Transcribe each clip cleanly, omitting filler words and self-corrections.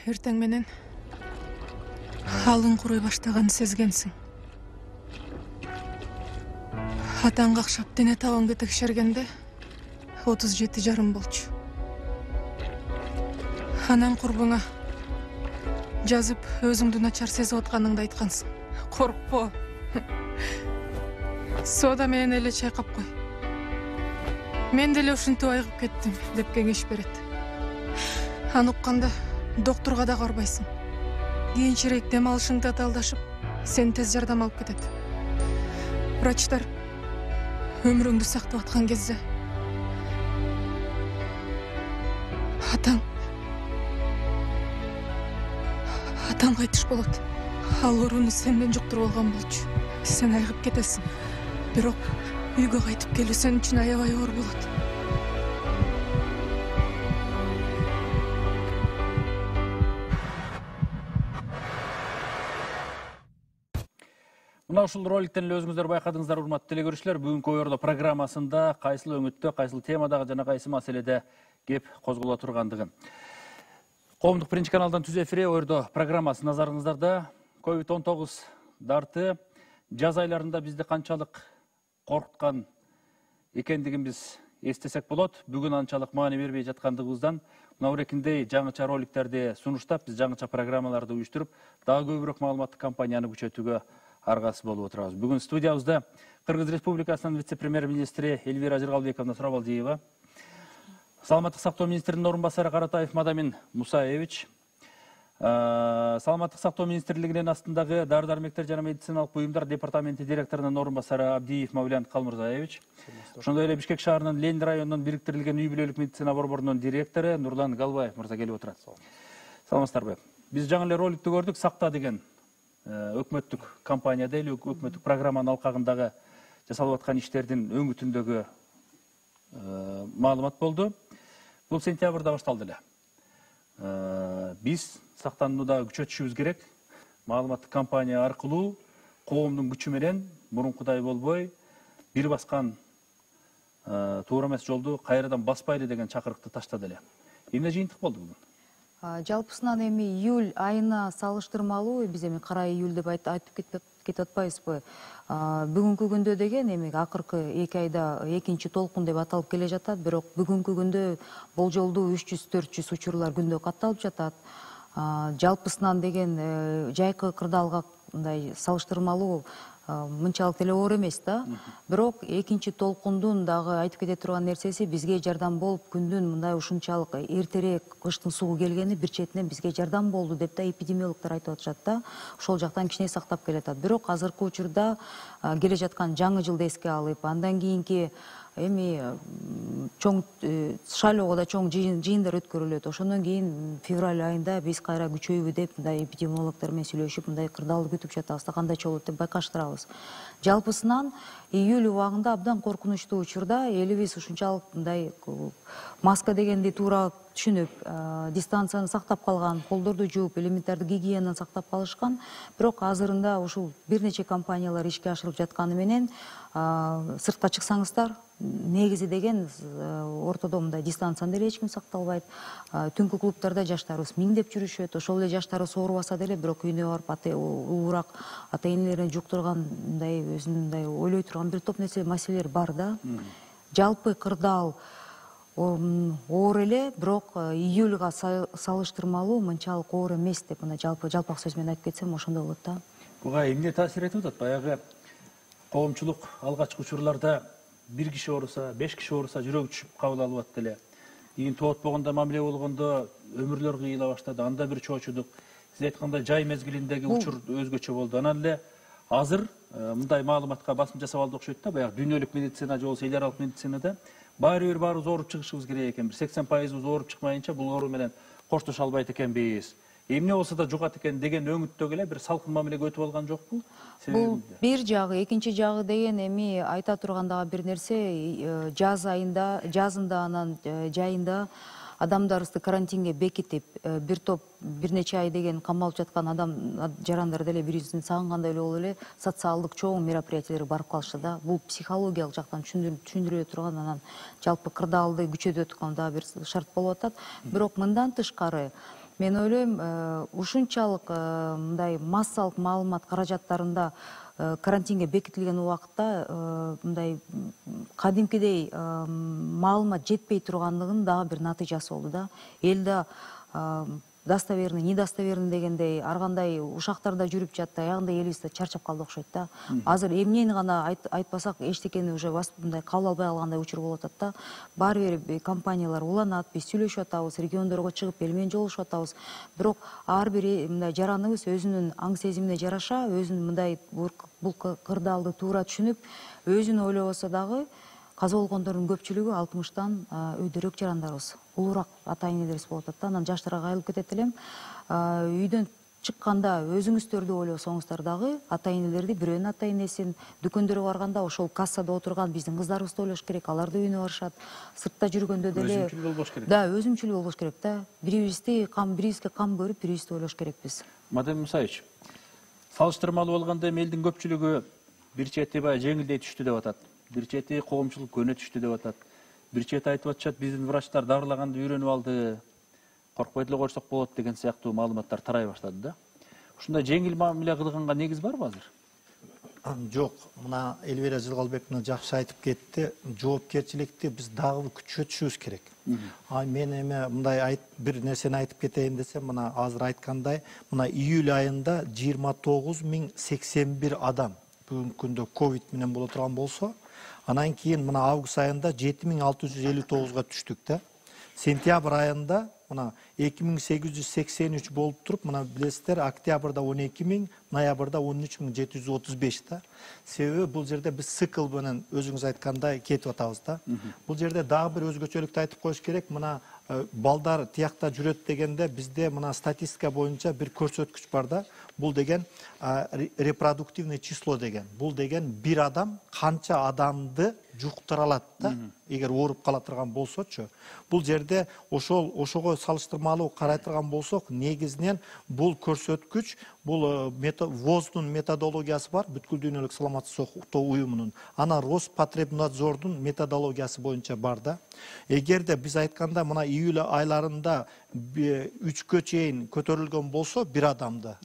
эртең менен алың куруй баштаганын сезгенсиң. Атаң какшап дене табаңды текшергенде 37,5 болчу. Анан курбуңа жазып өзүңдү начар сезип атканыңды айткансың. Коркпо. Сода менен эле чайкап кой. Мен деле ушинтип айыгып кеттим деп кеңеш берет. Аны укканда доктурга да барбайсың. Кийинчерээк дем алышыңды аталдашып, сен тез жардам алып кетет. Врачтар өмүрүңдү сактап аткан кезде атаң кайтыш болот. Ал ооруну сенден жуктуруп алган болчу. Сен айыгып кетесиң. Бирок үйгө кайтып келүү сен үчүн аябай оор болот. Мына ушул роликтен эле өзүңүздөр байкадыңыздар, урматтуу телекөрүүчүлөр. Бүгүнкү Ойордо программасында кайсыл өңүттө, кайсыл темадагы жана кайсы маселеде кеп козголо тургандыгы. Коомдук биринчи каналдан түз эфири Ойордо программасы назарыңыздарда. COVID-19 дарты жаз айларында бизди канчалык коркуткан экендигин биз эстесек болот. Бүгүн анчалык маани бербей жаткандыгыбыздан мына урекиндей жаңыча роликтерди сунуштап, биз жаңыча программаларды уюштуруп, дагы көбүрөөк маалыматтык кампанияны күчөтүүгө аргасы болуп отурабыз. Бүгүн студиябызда Кыргыз Республикасынын вице-премьер-министри Эльвира Жыргалбековна Сурабалдиева, Саламаттык сактоо министринин орун басары Каратаев Мадамин Мусаевич, Саламаттык сактоо министрлигинин астындагы дары-дармектер жана медициналык буюмдар департаменти директорунун орун басары Абдиев Мавлян Калмырзаевич, ошондой эле Бишкек шаарынын Ленин районунун бириктирилген үй бүлөлүк медицина борборунун директору Нурлан Галбаев мырза келип отурат. Саламатсыздарбы? Биз жаңы эле роликтти көрдүк, Сакта деген өкмөттүк компанияда эле өкмөттүк программанын алкагындагы жасалып аткан иштердин өңүтүндөгү маалымат болду. Бул сентябрда башталды эле. Биз сактанууда күчөтүшүбүз керек. Маалыматтык компания аркылуу коомдун күчү менен мурункудай болбой, бир баскан туура эмес жолду кайрадан баспайлы деген чакырыкты таштады эле. Эмне жыйынтык болду бүгүн? Жалпысынан эми июль айына салыштырмалуу, биз эми кара июль деп айтып кетип атпайбызбы? Бүгүнкү күндө деген эми акыркы 2 айда экинчи толкун деп аталып келе жатат, бирок бүгүнкү күндө болжолдуу 300-400 учурлар күндө катталып жатат. Жалпысынан деген жайкы кырдаалга мындай салыштырмалуу мынчалык деле оор эмес да. Бирок экинчи толкундун дагы айтып кете турган нерсеси бизге жардам болуп, күндүн мындай ушунчалык эртерээк кыштын суыгы келгени бир четинен бизге жардам болду деп да эпидемиологдор айтып атышат да. Ошол жактан кичине сактап келатат. Бирок азыркы учурда келе жаткан жаңы жылды эске алып, андан кийинки эми чоң шайлоого да чоң жыйындар өткөрүлөт. Ошондон кийин февраль айында биз кайра күчөйбү деп мындай эпидемиологдор менен сүйлөшүп, мындай кырдаалды күтүп жатабыз да, кандайча болот деп байкаштырабыз. Жалпысынан июль убагында абдан коркунучтуу учурда элибиз ушунчалык мындай маска дегенди туура түшүнүп, дистанцияны сактап калган, колдорду жууп, элементардык гигиенаны сактап калышкан. Бирок азырында ушул бир нече компаниялар ишке ашырып жатканы менен сыртка чыксаңыздар, негизи деген ортодо мындай дистанцияны деле эч ким сакталбайт. Түнкү клубтарда жаштарыбыз миңдеп жүрүшөт. Ошол эле жаштарыбыз оорубаса деле, бирок үйүнө барып улуураак ата-энелерин жуктурган мындай өзүнүн мындай ойлой турган бир топ маселелер бар да. Жалпы кырдаал оор эле, бирок июльга салыштырмалуу мынчалык оор эмес деп мына жалпак сөз менен айтып кетсем ошондой болот да. Буга эмне таасир этип атат? Баягы коомчулук алгачкы учурларда 1 киши ооруса, 5 киши ооруса жүрөгү түшүп кабыл алып атты эле. Кийин тоот болгондо, мамиле болгондо өмүрлөр кыйыла баштады. Анда бир чоочудук. Сиз айткандай жай мезгилиндеги учур өзгөчө болду. Анан эле азыр мындай маалыматка басым жасап алды окшойт да, баягы дүйнөлүк медицина же болбосо эл аралык медицинада баарыбыз ооруп чыгышыбыз керек экен. 80% ооруп чыкмайынча бул оору менен коштошо албайт экенбиз. Эмне болсо да жугат экен деген өңүттөгү эле бир салкын мамилеге өтүп алган жокпу? Бул бир жагы, экинчи жагы деген эми айта турган дагы бир нерсе, жазында анан жайында адамдарыбызды карантинге бекитип, бир топ бир нече ай деген камалып жаткан адам жарандар деле бирибизин сагынгандай болуп эле социалдык чоң мероприятиялерге барып калышты да. Бул психологиялык жактан түшүндүрө турган, анан жалпы кырдаалды күчөтө турган дагы бир шарт болуп атат. Бирок мындан тышкары Мен ойлойм, ушунчалык мындай массалык маалымат каражаттарында карантинге бекитилген убакытта мындай кадимкидей маалымат жетпей тургандыгынын дагы бир натыйжасы болду да. Элде достоверный, недостоверный дегендей ар кандай ушактарда жүрүп жатты, аягында элибизде чарчап калды окшойт да. Азыр эмнени гана айтпасак эчтекени уже мындай кабыл албай калгандай учур болуп атат да. Баары бир компаниялар уланат, биз сүйлөшүп атабыз, региондорго чыгып эл менен жолугушуп атабыз. Бирок ар бир мындай жараныбыз өзүнүн аң сезимине жараша, өзүнүн мындай бул кырдаалды туура түшүнүп, өзүн ойлобосо дагы каза болгондордун көпчүлүгү 60-тан өйдөрөөк жарандарыбыз, улуураак ата энелерибиз болуп атат да. Анан жаштарга кайрылып кетет элем. Үйдөн чыкканда өзүңүздөрдү ойлосоңуздар дагы ата энелерди, бирөөнүн ата энесин, дүкөндөргө барганда ошол кассада отурган биздин кыздарыбызды ойлош керек. Алар да үйүнө барышат. Сыртта жүргөндө деле өзүмчүл болбош керек. Да, өзүмчүл болбош керек да. Бирибизге кам көрүп, бирибизди ойлош керекпиз. Мадам Мусаевич, салыштырмалуу болгондо элдин көпчүлүгү бир чети баягы жеңилдей түштү деп атат. Бир чети коомчулук көнө түштү деп атат. Бир чети айтып атышат, биздин врачтар дарылаганды үйрөнүп алды, коркпой деле койсок болот деген сыяктуу маалыматтар тарай баштады да. Ушундай жеңил мамиле кылганга негиз барбы азыр? Жок, мына Элвира Жылгалбек жакшы айтып кетти. Жоопкерчиликти биз дагы күчөтүшүбүз керек. Мен эме мындай бир нерсени айтып кетейин десем, мына азыр айткандай, мына июль айында 29.081 адам бүгүнкү күндө ковид менен боло турган болсо, анан кийин мына август айында 7659-га түштүк да. Сентябрь айында мына 2883 болуп туруп, мына билесиздер, октябрда 12000, ноябрда 13735 да. Себеби бул жерде биз цикл менен өзүңүз айткандай кетип атабыз да. Бул жерде дагы бир өзгөчөлүктү айтып коюш керек. Мына балдар тиякта жүрөт дегенде бизде мына статистика боюнча бир көрсөткүч бар да. Бул деген репродуктивный число деген. Бул деген бир адам канча адамды жуктура алат да, эгер ооруп кала турган болсочу. Бул жерде ошого салыштырмалуу карай турган болсок, негизинен бул көрсөткүч, бул ВОЗдун методологиясы бар, бүткүл дүйнөлүк саламаттык сактоо уюмунун. Анан Роспотребнадзордун методологиясы боюнча бар да. Эгерде биз айтканда мына июль айларында 3кө чейин көтөрүлгөн болсо, бир адамды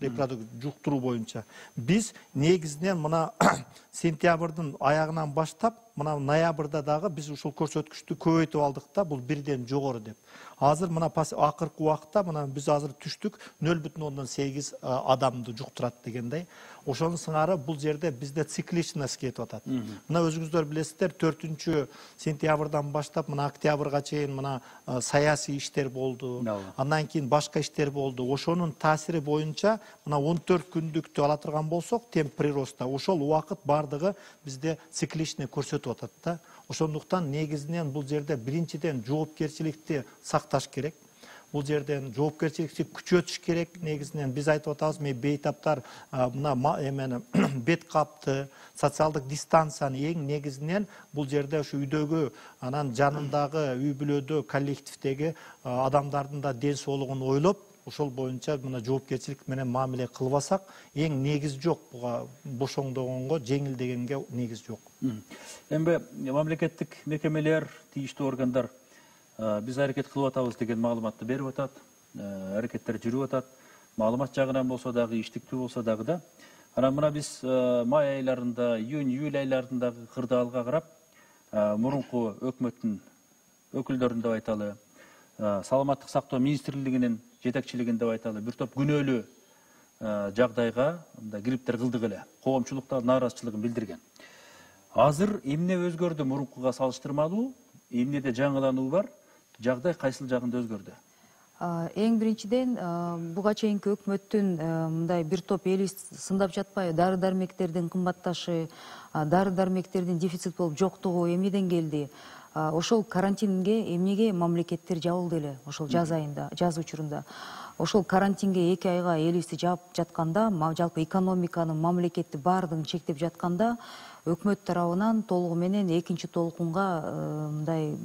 жуктуруу боюнча, биз негизинен мына сентябрдын аягынан баштап, мына ноябрда дагы биз ушул көрсөткүчтү көбөйтүп алдык да, бул бирден жогору деп. Азыр мына акыркы убакта мына биз азыр түштүк 0,8 адамды жуктурат дегендей. Ошонун сыңары бул жерде бизде цикличность кетип атат. Мына өзүңүздөр билесиздер, 4 сентябрдан баштап мына октябрга чейин мына саясий иштер болду. Андан кийин башка иштер болду. Ошонун таасири боюнча мына 14 күндүктү ала турган болсок, темп прироста ошол убакыт бардыгы бизде цикличный көрсөтүп атат да. Ошондуктан негизинен бул жерде биринчиден жоопкерчиликти сакташ керек. Бул жерден жоопкерчиликти күчөтүш керек. Негизинен биз айтып атабыз, бейтаптар мына эмени бет капты, социалдык дистанцияны эң негизинен бул жерде ушу үйдөгү, анан жанындагы үй бүлөдө, коллективдеги адамдардын да ден соолугун ойлоп, ошол боюнча мына жоопкерчилик менен мамиле кылбасак, эң негиз жок. Буга бошоңдогонго, жеңилдегенге негиз жок. Эми мамлекеттик мекемелер, тийиштүү органдар биз аракет кылып атабыз деген маалыматты берип атат, аракеттер жүрүп атат. Маалымат жагынан болсо дагы, иштиктүү болсо дагы да. Анан мына биз май айларында, июнь, июль айларындагы кырдаалга карап, мурунку өкмөттүн өкүлдөрүн деп айталы, саламаттык сактоо министрлигинин жетекчилигин деп айталы, бир топ күнөөлүү жагдайга кириптер кылдык эле. Коомчулук да нааразычылыгын билдирген. Азыр эмне өзгөрдү мурункуга салыштырмалуу? Эмнеде жаңылануу бар? Жагдай кайсыл жагында өзгөрдү? Эң биринчиден, буга чейинки өкмөттүн мындай бир топ элибиз сындап жатпайбы, дары-дармектердин кымбатташы, дары-дармектердин дефицит болуп жоктугу эмнеден келди? Ошол карантинге эмнеге мамлекеттер жабылды эле, ошол жаз айында, жаз учурунда. Ошол карантинге 2 айга элибизди жаап жатканда, жалпы экономиканы, мамлекетти баардыгын чектеп жатканда, өкмөт тарабынан толугу менен экинчи толкунга мындай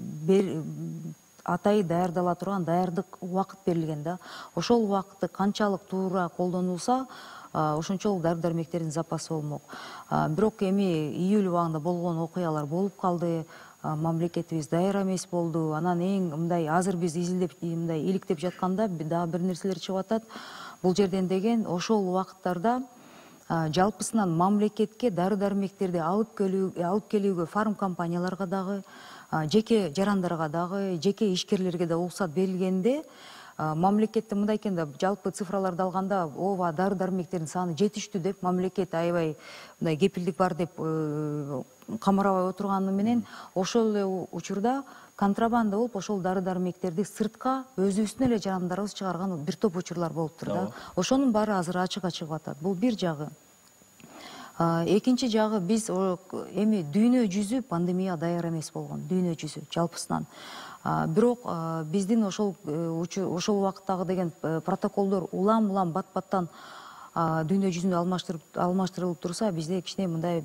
атайы даярдала турган даярдык убакыт берилген да. Ошол убакытты канчалык туура колдонулса, ошончолук дары-дармектердин запасы болмок. Бирок эми июль убагында болгон окуялар болуп калды. мамлекетибиз даяр эмес болду. Анан эң мындай азыр биз изилдеп мындай иликтеп жатканда дагы бир нерселер чыгып атат. Бул жерден деген ошол убакыттарда жалпысынан мамлекетке дары-дармектерди алып келүүгө фарм компанияларга дагы, жеке жарандарга дагы, жеке ишкерлерге да уруксат берилгенде, мамлекетте мындай экен да, жалпы цифраларды алганда, ооба дары-дармектердин саны жетиштүү деп мамлекет аябай мындай кепилдик бар деп камырабай отурганы менен, ошол эле учурда контрабанда болуп, ошол дары-дармектерди сыртка өзүбүздүн эле жарандарыбыз чыгарган бир топ учурлар болуптур да. Ошонун баары азыр ачыкка чыгып атат. Бул бир жагы. Экинчи жагы, биз эми дүйнө жүзү пандемия даяр эмес болгон, дүйнө жүзү жалпысынан. Бирок биздин ошол убакыттагы деген протоколдор улам бат-баттан дүйнө жүзүндө алмаштырылып турса, бизде кичине мындай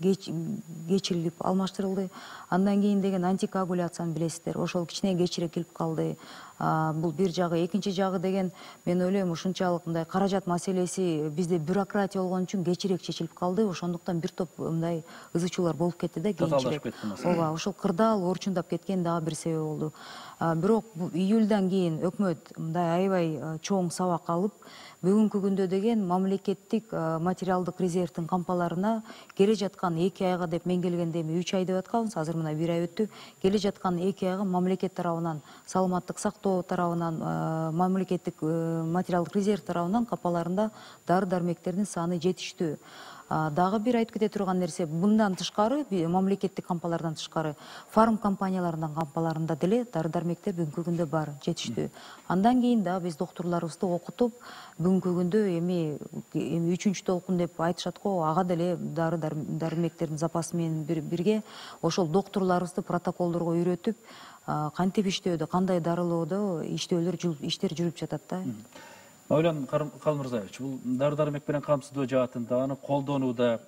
кечирилип алмаштырылды. Андан кийин деген антикоагуляцияны билесиздер, ошол кичине кечирээк келип калды. Бул бир жагы. Экинчи жагы деген, мен ойлойм, ушунчалык мындай каражат маселеси бизде бюрократия болгон үчүн кечирээк чечилип калды. Ошондуктан бир топ мындай ызычуулар болуп кетти да кийинчерээк. Ооба, ошол кырдаал орчундап кеткен дагы бир себеп болду. Бирок июлдан кийин өкмөт мындай аябай чоң сабак алып, бүгүнкү күндө деген мамлекеттик материалдык резервдин кампаларына келе жаткан 2 айга деп, мен келгенде эми 3 ай деп атканбыз, азыр мына 1 ай өттү. Келе жаткан 2 айга мамлекет тарабынан, саламаттык сактоо тарабынан, мамлекеттик материалдык резерв тарабынан кампаларында дары-дармектердин саны жетиштүү. Дагы бир айтып кете турган нерсе, мындан тышкары, мамлекеттик кампалардан тышкары, фарм компанияларынын кампаларында деле дары-дармектер бүгүнкү күндө бар, жетиштүү. Андан кийин да биз доктурларыбызды окутуп, бүгүнкү күндө эми 3-чү толкун деп айтышат го, ага деле дары-дармектердин запасы менен бирге ошол доктурларыбызды протоколдорго үйрөтүп, кантип иштөөдө, кандай дарылоодо иштер жүрүп жатат да. Мавлян Калмырзаевич, бул дары-дармек менен камсыздоо жаатында, аны колдонууда,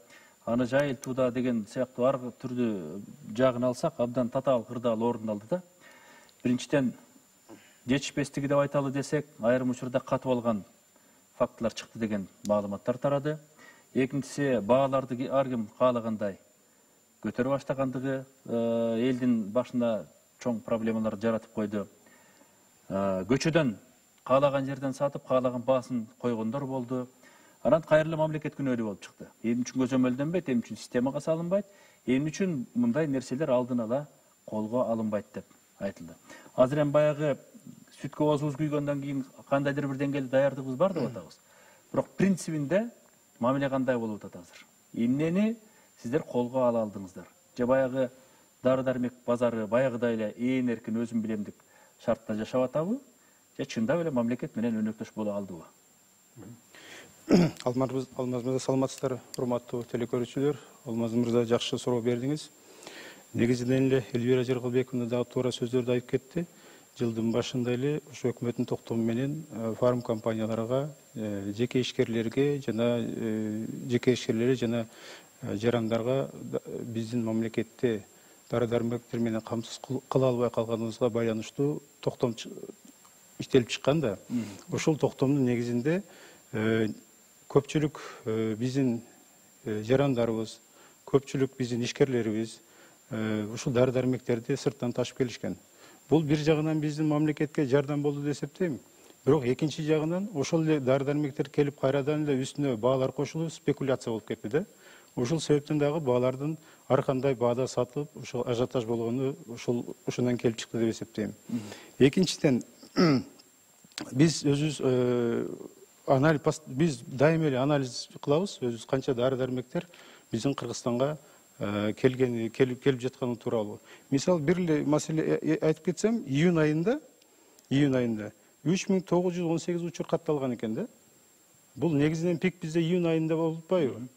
аны жайылтууда деген сыяктуу ар түрдүү жагын алсак, абдан татаал кырдаал орун алды да. Биринчиден, жетишпестиги деп айталы десек, айрым учурда катып алган фактылар чыкты деген маалыматтар тарады. Экинчиси, бааларды ар ким каалагандай көтөрө баштагандыгы элдин башына чоң проблемалар жаратып койду. Көчөдөн каалаган жерден сатып, каалаган баасын койгондор болду. Анан кайрылы мамлекет күнөөлүү болуп чыкты. Эмне үчүн көзөмөлдөнбөйт, эмне үчүн системага салынбайт, эмне үчүн мындай нерселер алдын ала колго алынбайт деп айтылды. Азыр эми баягы сүткө оозубуз күйгөндөн кийин кандайдыр бир деңгээлде даярдыгыбыз бар деп атабыз. Бирок принцибинде мамиле кандай болуп атат азыр? Эмнени сиздер колго ала алдыңыздар? Же баягы дары-дармек базары баягыдай эле ээн эркин өзүм билемдик шартта жашап атабы? Же чындап эле мамлекет менен өнөктөш боло алдыбы? Алмаз мырза, саламатсыздар, урматтуу телекөрүүчүлөр. Алмаз мырза, жакшы суроо бердиңиз. Негизинен эле Элвира Жаргалбековна дагы туура сөздөрдү айтып кетти. Жылдын башында эле ошо өкмөттүн токтому менен фарм компанияларга, жеке ишкерлерге жана жарандарга биздин мамлекетте дары-дармектер менен камсыз кыла албай калганыбызга байланыштуу токтом иштелип чыккан да. Ошол токтомдун негизинде көпчүлүк биздин жарандарыбыз, көпчүлүк биздин ишкерлерибиз ушул дары-дармектерди сырттан ташып келишкен. Бул бир жагынан биздин мамлекетке жардам болду деп эсептейм. Бирок экинчи жагынан ошол эле дары-дармектер келип кайрадан эле үстүнө баалар кошулуп, спекуляция болуп кетти да. Ошол себептен дагы баалардын ар кандай баада сатылып, ошол ажиотаж болгону ошондон келип чыкты деп эсептейм. Экинчиден, биз өзүбүз биз дайыма эле анализ кылабыз, өзүбүз канча дары-дармектер биздин Кыргызстанга келип жатканы тууралуу. Мисалы, бир эле маселе айтып кетсем, июнь айында 3918 учур катталган экен да. Бул негизинен пик бизде июнь айында болуп атпайбы?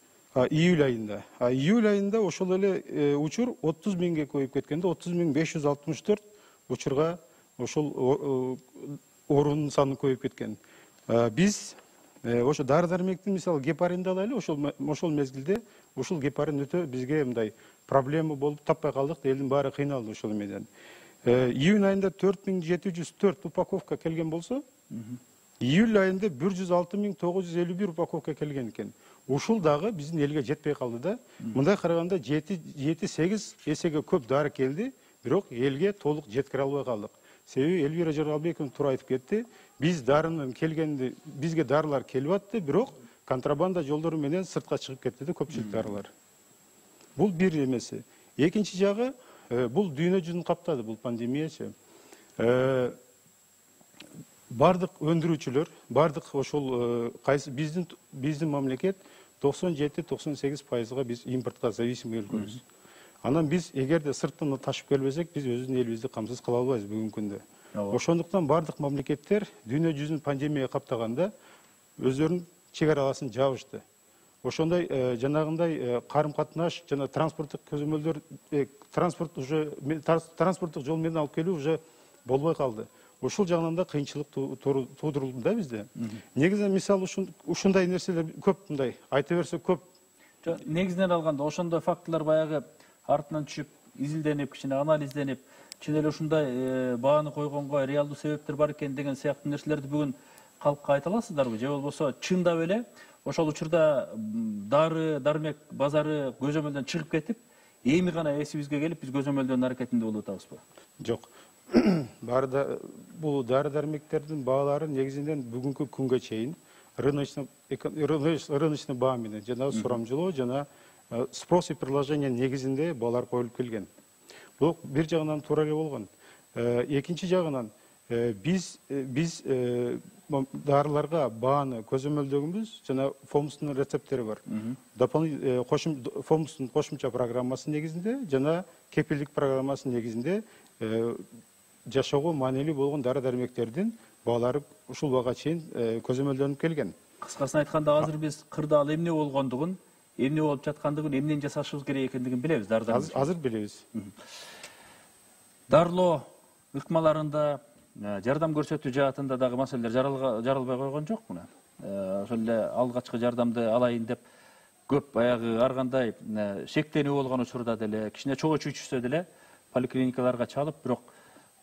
Июль айында. Июль айында ошол эле учур 30 миңге көбөйүп кеткенде, 30.564 учурга ошол орун саны көбөйүп кеткен. Биз ошо дары-дармектин мисалы гепаринди алайлы, ошол мезгилде ушул гепарин өтө бизге мындай проблема болуп таппай калдык, элдин баары кыйналды ошол менен. Июнь айында 4704 упаковка келген болсо, июль айында 106951 упаковка келген экен. ушул дагы биздин элге жетпей калды да. Мындай караганда 7-8 эсеге көп дары келди, бирок элге толук жеткире албай калдык. Себеби Элвира Жаргалбекова туура айтып кетти. Биз дарынын келгенди, бизге дарылар келип атты, бирок контрабанда жолдору менен сыртка чыгып кетти да көпчүлүк дарылар. Бул бир эмеси. Экинчи жагы, бул дүйнө жүзүн каптады, бул пандемиячы. Бардык өндүрүүчүлөр, бардык ошол кайсы биздин мамлекет 97-98%га биз импортко зависимый өлкөбүз. Анан биз эгерде сырттан ташып келбесек, биз өзүбүздүн элибизди камсыз кыла албайбыз бүгүнкү күндө. Ошондуктан бардык мамлекеттер дүйнө жүзүн пандемия каптаганда өздөрүнүн чек араласын жабышты. Ошондой жанагындай карым-катнаш жана транспорттук көзөмөлдөр, транспорттук жол менен алып келүү уже болбой калды. Ошол жагынан да кыйынчылык туудурулду да бизде. Негизинен мисалы ушундай нерселер көп, мындай айта берсе көп. Негизинен алганда ошондой фактылар баягы артынан түшүп, изилденип, кичине анализденип, чын эле ушундай бааны койгонго реалдуу себептер бар экен деген сыяктуу нерселерди бүгүн калкка айта аласыздарбы? Же болбосо чындап эле ошол учурда дары, дармек базары көзөмөлдөн чыгып кетип, эми гана эсибизге келип, биз көзөмөлдөнүн аракетинде болуп атабызбы? Жок. Бул дары дармектердин баалары негизинен бүгүнкү күнгө чейин рыночный баа менен жана сурамжылоо жана спрос и предложение негизинде баалар коюлуп келген. Бул бир жагынан туура эле болгон. Экинчи жагынан биз дарыларга бааны көзөмөлдөгөнбүз, жана ФОМСтун рецепттери бар. ФОМСтун кошумча программасы негизинде жана кепилдик программасы негизинде жашоого маанилүү болгон дары дармектердин баалары ушул убага чейин көзөмөлдөнүп келген. Кыскасын айтканда азыр биз кырдаал эмне болгондугун, эмне болуп жаткандыгын, эмнени жасашыбыз керек экендигин билебиз, азыр билебиз. Дарылоо ыкмаларында, жардам көрсөтүү жаатында дагы маселелер жаралбай койгон жок мына. Ошол эле алгачкы жардамды алайын деп көп баягы ар кандай шектенүү болгон учурда деле, кичине чогуу чүйчүсө деле поликлиникаларга чалып, бирок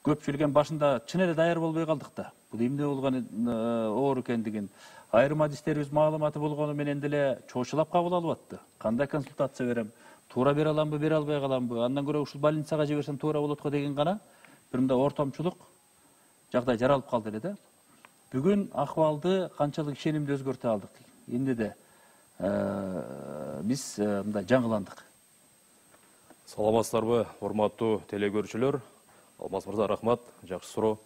көпчүлүк башында чын эле даяр болбой калдык да. Бул эмне болгон оор экендигин, айрым адистерибиз маалыматы болгону менен деле чоочулап кабыл алып атты. Кандай консультация берем, туура бере аламбы, бере албай каламбы, андан көрө ушул больницага жиберсем туура болот го деген гана бир мындай ортомчулук жагдай жаралып калды эле да. Бүгүн акыбалды канчалык ишенимди өзгөртө алдык. Эмне де биз мындай жаңыландык. Саламатсыздарбы, урматтуу телегөрүүчүлөр? Алмаз мырза, рахмат, жакшы суроо.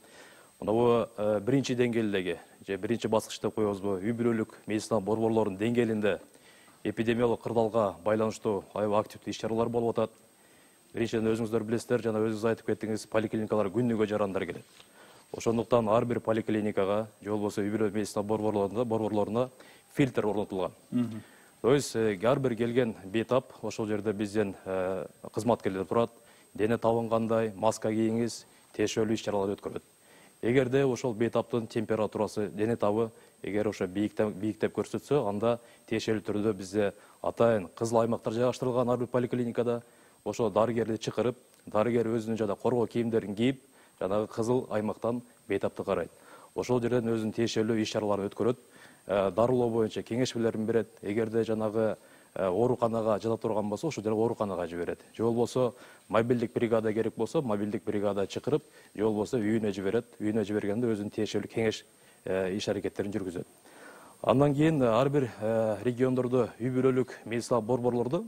Мына биринчи деңгээлдеги же биринчи баскыч деп коебузбу, үй бүлөлүк медицина борборлорунун деңгээлинде эпидемиялык кырдаалга байланыштуу аябай активдүү иш-чаралар болуп атат. Биринчиден өзүңүздөр билесиздер, жана өзүңүз айтып кеттиңиз, поликлиникалар күнүгө жарандар келет. Ошондуктан ар бир поликлиникага же болбосо үй бүлөлүк медицина борборлоруна фильтр орнотулган. То есть ар бир келген бейтап ошол жерде бизден кызматкерлер турат. Дене табынгандай, маска кийиңиз, тиешелүү иш-чаралар өткөрөт. Эгерде ошол бейтаптын температурасы, дене табы эгер ошо бийиктеп көрсөтсө, анда тиешелүү түрдө бизде атайын кызыл аймактар жайгаштырылган ар бир поликлиникада ошо дарыгерди чакырып, дарыгер өзүнүн жана коргоо кийимдерин кийип, жанагы кызыл аймактан бейтапты карайт. Ошол жерден өзүнүн тиешелүү иш-чараларын өткөрөт, дарылоо боюнча кеңешмелерин берет. Эгерде жанагы ооруканага жата турган болсо, ошол жерге ооруканага жиберет. Же болбосо мобилдик бригада керек болсо, мобилдик бригада чакырып, же болбосо үйүнө жиберет. Үйүнө жибергенде өзүнүн тиешелүү кеңеш иш-аракеттерин жүргүзөт. Андан кийин ар бир региондордо үй бүлөлүк медицина борборлордо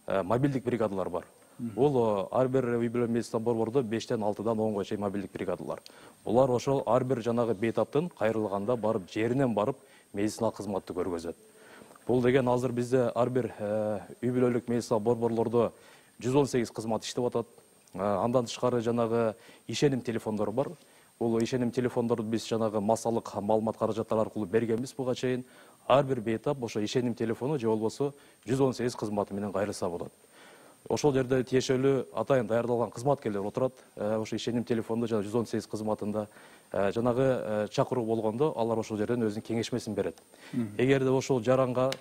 мобилдик бригадалар бар. Бул ар бир үй бүлөлүк медицина борбордо 5-тен 6-дан 10га чейин мобилдик бригадалар. Булар ошол ар бир жанагы бейтаптын кайрылганда барып жеринен барып медицина кызматты көргөзөт. Бул деген азыр бизде ар бир үй бүлөлүк медицина борборлордо 118 кызмат иштеп атат. Андан тышкары жанагы ишеним телефондору бар. Бул ишеним телефондорду биз жанагы массалык маалымат каражаттары аркылуу бергенбиз буга чейин. Ар бир бейтап ошо ишеним телефону же болбосо 118 кызматы менен кайрылса болот. Ошол жерде тиешелүү атайын даярдалган кызматкерлер отурат. Ошо ишеним телефондо жана 118 кызматында жанагы чакыруу болгондо алар ошол жерден өзүнүн кеңешмесин берет. Эгерде ошол жаранга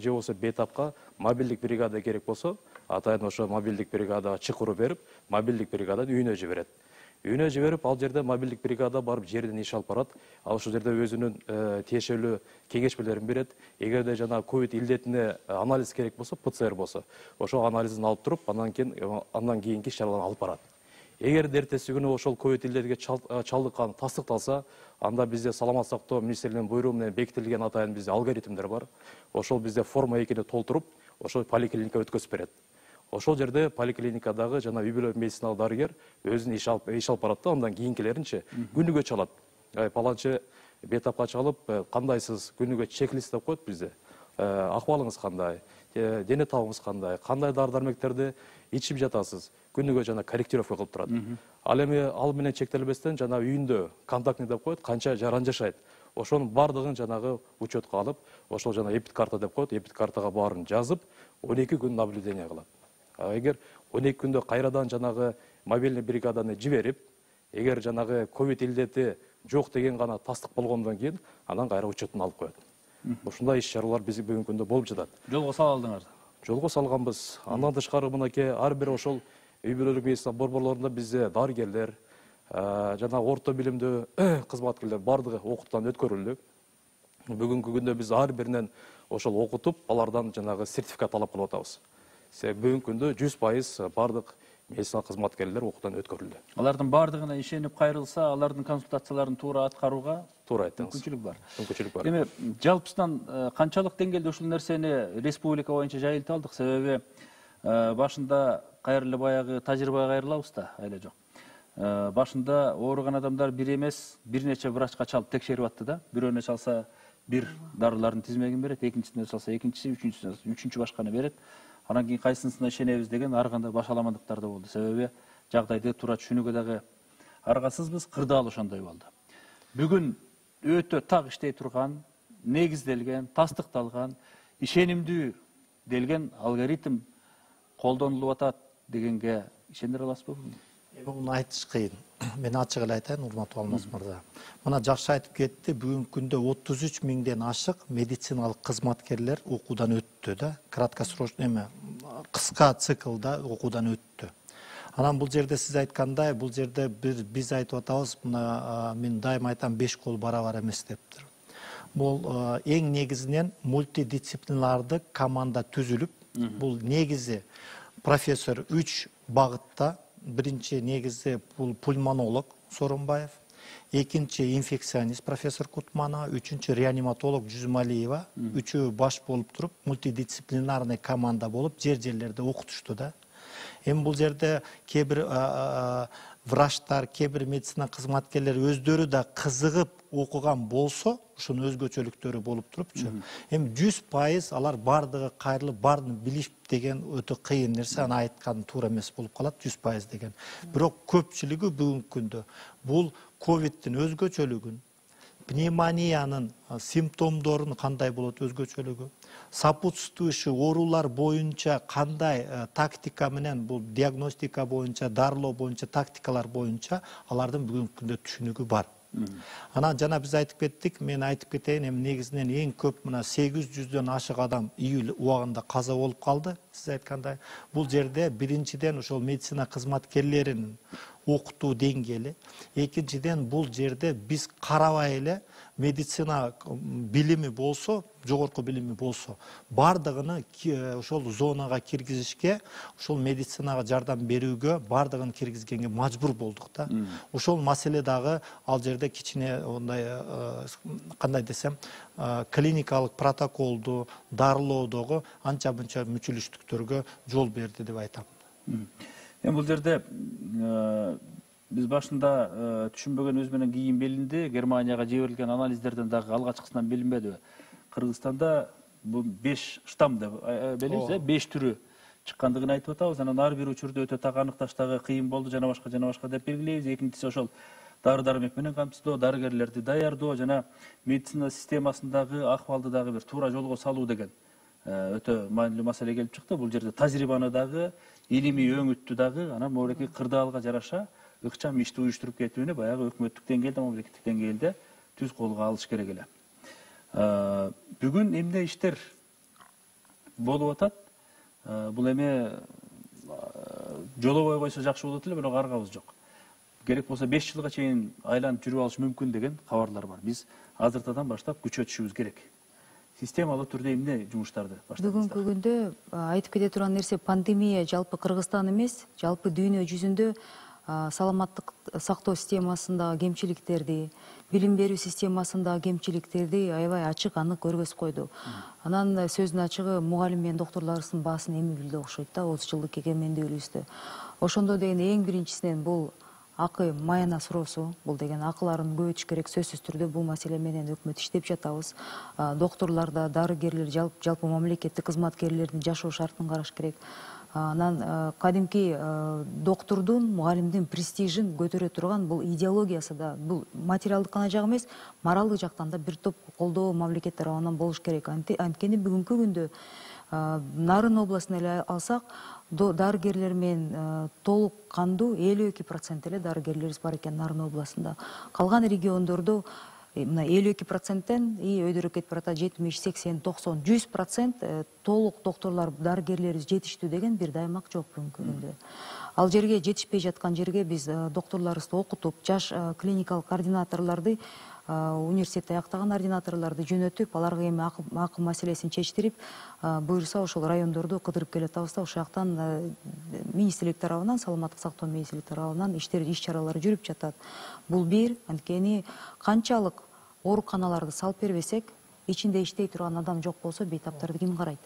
же болбосо бейтапка мобилдик бригада керек болсо, атайын ошо мобилдик бригадага чакыруу берип, мобилдик бригаданын үйүнө жиберет. үйүнө жиберип, ал жерде мобилдик бригада барып жерден иш алып барат. Ал ошол жерде өзүнүн тиешелүү кеңешмелерин берет. Эгерде жана ковид илдетине анализ керек болсо, ПЦР болсо, ошол анализин алып туруп, андан кийинки иш-чараларын алып барат. Эгер эртеси күнү ошол ковид илдетине чалдыккан тастыкталса, анда бизде саламат сактоо министрлигинин буйругу менен бекитилген атайын бизде алгоритмдер бар. Ошол бизде форма 2-ни толтуруп, ошол поликлиника өткөзүп берет. Ошол жерде поликлиникадагы жана үй бүлөлүк медициналык дарыгер өзүн иш алып барат да, андан кийинкилеринчи күнүгө чалат. Паланчы бетапка чалып, кандайсыз күнүгө чек-лист деп коет бизде. Акыбалыңыз кандай, дене табыңыз кандай дары-дармектерди ичип жатасыз, күнүгө жана корректировка кылып турат. Ал эми ал менен чектелбестен жана үйүндө контактный деп коет, канча жаран жашайт. Ошонун бардыгын жанагы учетко алып, ошол жана эпид карта деп коет, эпид картага баарын жазып, 12 күн наблюдение кылат. Эгер 12 күндө кайрадан жанагы мобильный бригаданы жиберип, эгер жанагы ковид илдети жок деген гана тастык болгондон кийин анан кайра учетун алып коет. Ушундай иш-чаралар биздин бүгүнкү күндө болуп жатат. Жолго сала алдыңар? Жолго салганбыз. Андан тышкары мынакей ар бир ошол үй бүлөлүк медицина борборлорунда бизде дарыгерлер, жана орто билимдүү кызматкерлер бардыгы окуттан өткөрүлдү. Бүгүнкү күндө биз ар биринен ошол окутуп, алардан жанагы сертификат талап кылып атабыз. Бүгүнкү күндө 100% бардык медицина кызматкерлер окуттан өткөрүлдү. Алардын бардыгына ишенип кайрылса, алардын консультацияларын туура аткарууга туура айттыңыз. мүмкүнчүлүк бар. Мүмкүнчүлүк бар. Эми жалпысынан канчалык деңгээлде ушул нерсени республика боюнча жайылта алдык? Себеби башында кайрылы баягы тажрыйбага кайрылабыз да, айла жок. Башында ооруган адамдар бир эмес, бир нече врачка чалып текшерип атты да. Бирөөнө чалса бир дарылардын тизмегин берет, экинчисине чалса экинчиси, үчүнчү башканы берет. Анан кийин кайсысына ишенебиз деген ар кандай башаламандыктар да болду. Себеби жагдайды туура түшүнүүгө дагы аргасызбыз, кырдаал ошондой болду. Бүгүн өтө так иштей турган, негизделген, тастыкталган, ишенимдүү делген алгоритм колдонулуп атат дегенге ишендире аласызбы? Bunu айтыш кыйын. Мен ачык эле айтайын, урматтуу Алмаз мырза. Мына жакшы айтып кетти, бүгүнкү күндө 33 миңден ашык медициналык кызматкерлер окуудан өттү да, краткосрочный эме, кыска циклда окуудан өттү. Анан бул жерде сиз айткандай, бул жерде биз айтып атабыз, мына мен дайым айтам 5 кол барабар эмес дептир. Бул эң негизинен мультидисциплинардык команда түзүлүп, бул негизи профессор 3 багытта. Birinci негизи бул пульмонолог Сооронбаев, экинчи инфекционист профессор Кутманова, үчүнчү реаниматолог Жүзмалиева, үчөө баш болуп туруп, мультидисциплинарный команда болуп, жерлерде окутушту да. Эми бул жерде кээ бир врачтар, кээ бир медицина кызматкерлери өздөрү да кызыгып окуган болсо, ушунун өзгөчөлүктөрү болуп турупчу. Эми 100% алар бардыгы кайрылып, баарын билип деген өтө кыйын нерсе, аны айткан туура эмес болуп калат 100% деген. Бирок көпчүлүгү бүгүнкү күндө бул ковидтин өзгөчөлүгүн, пневмониянын симптомдорун кандай болот өзгөчөлүгү, сопутствующий оорулар боюнча кандай тактика менен бул диагностика боюнча, дарылоо боюнча, тактикалар боюнча алардын бүгүнкү күндө түшүнүгү бар. Анан жана биз айтып кеттик, мен айтып кетейин, эми негизинен эң көп мына 800дөн ашык адам июль убагында каза болуп калды. Сиз айткандай, бул жерде биринчиден ошол медицина кызматкерлеринин окутуу деңгээли, экинчиден бул жерде биз карабай эле медицина билими болсо, жогорку билими болсо, бардыгыны ошол зонага киргизишке, ошол медицинага жардам берүүгө бардыгын киргизгенге мажбур болдук да. Ошол маселе дагы ал жерде кичине ондай кандай десем, клиникалык протоколду дарылоодогу анча-мынча мүчүлүштүктөргө жол берди деп айтам. Эми бул жерде биз башында түшүнбөгөн өз менен кийин билинди. Германияга жиберилген анализдерден дагы алгачкысынан билинбеди. Кыргызстанда бул 5 штамм деп билебиз, 5 түрү чыккандыгын айтып атабыз. Анан ар бир учурда өтө так аныкташтагы кыйын болду, жана башка деп белгилейбиз. Экинчиси ошол дары-дармек менен камсыздоо, дарыгерлерди даярдоо жана медицина системасындагы акыбалды дагы бир туура жолго салуу деген өтө маанилүү маселе келип чыкты. Бул жерде тажрыйбаны дагы, илимий өңүттү дагы, анан могулеки кырдаалга жараша ыкчам ишти уюштуруп кетүүнү баягы өкмөттүк деңгээлде, мамлекеттик деңгээлде түз колго алыш керек эле. Бүгүн эмне иштер болуп атат? Бул эми жолобой койсо жакшы болот эле, бирок аргабыз жок. керек болса 5 жылга чейин айланып жүрүп алышы мүмкүн деген кабарлар бар. Биз азыртадан баштап күчө түшүбүз керек. Системалуу түрдө эмне жумуштарды баштадыңыздар? Бүгүнкү күндө айтып кете турган нерсе пандемия жалпы Кыргызстан эмес, жалпы дүйнө жүзүндө саламаттык сактоо системасындагы кемчиликтерди, билим берүү системасындагы кемчиликтерди аябай ачык анык көргөзүп койду. Анан сөздүн ачыгы мугалим менен доктурларыбыздын баасын эми билди окшойт да 30 жылдык эгемендүүлүгүбүздө. Ошондо деген эң биринчисинен бул акы майына суроосу, бул деген акыларын көбөйтүш керек. Сөзсүз түрдө бул маселе менен өкмөт иштеп жатабыз. Доктурларда, дарыгерлер, жалпы мамлекеттик кызматкерлердин жашоо шартын караш керек. Анан кадимки доктурдун, мугалимдин престижин көтөрө турган бул идеологиясы да, бул материалдык гана жак эмес, моралдык жактан да бир топ колдоо мамлекет тарабынан болуш керек. Анткени бүгүнкү күндө Нарын областын эле алсак, дарыгерлер менен толук кандуу 52% эле дарыгерлерибиз бар экен Нарын областында. Калган региондордо мына 52%тен өйдөрүп кетип баратат, 70, 80, 90, 100% толук доктурлар, дарыгерлерибиз жетиштүү деген бир даймак жок бүгүнкү күндө. Ал жерге жетишпей жаткан жерге биз доктурларыбызды окутуп, жаш клиникалык координаторлорду, университетти аяктаган ординаторлорду жөнөтүп, аларга эми акы маселесин чечтирип, буюрса ошол райондорду кыдырып келатабыз да, ошол жактан министрлик тарабынан, саламаттык сактоо министрлик тарабынан иш чаралары жүрүп жатат. Бул бир, анткени канчалык ооруканаларды салып бербесек, ичинде иштей турган адам жок болсо, бейтаптарды ким карайт?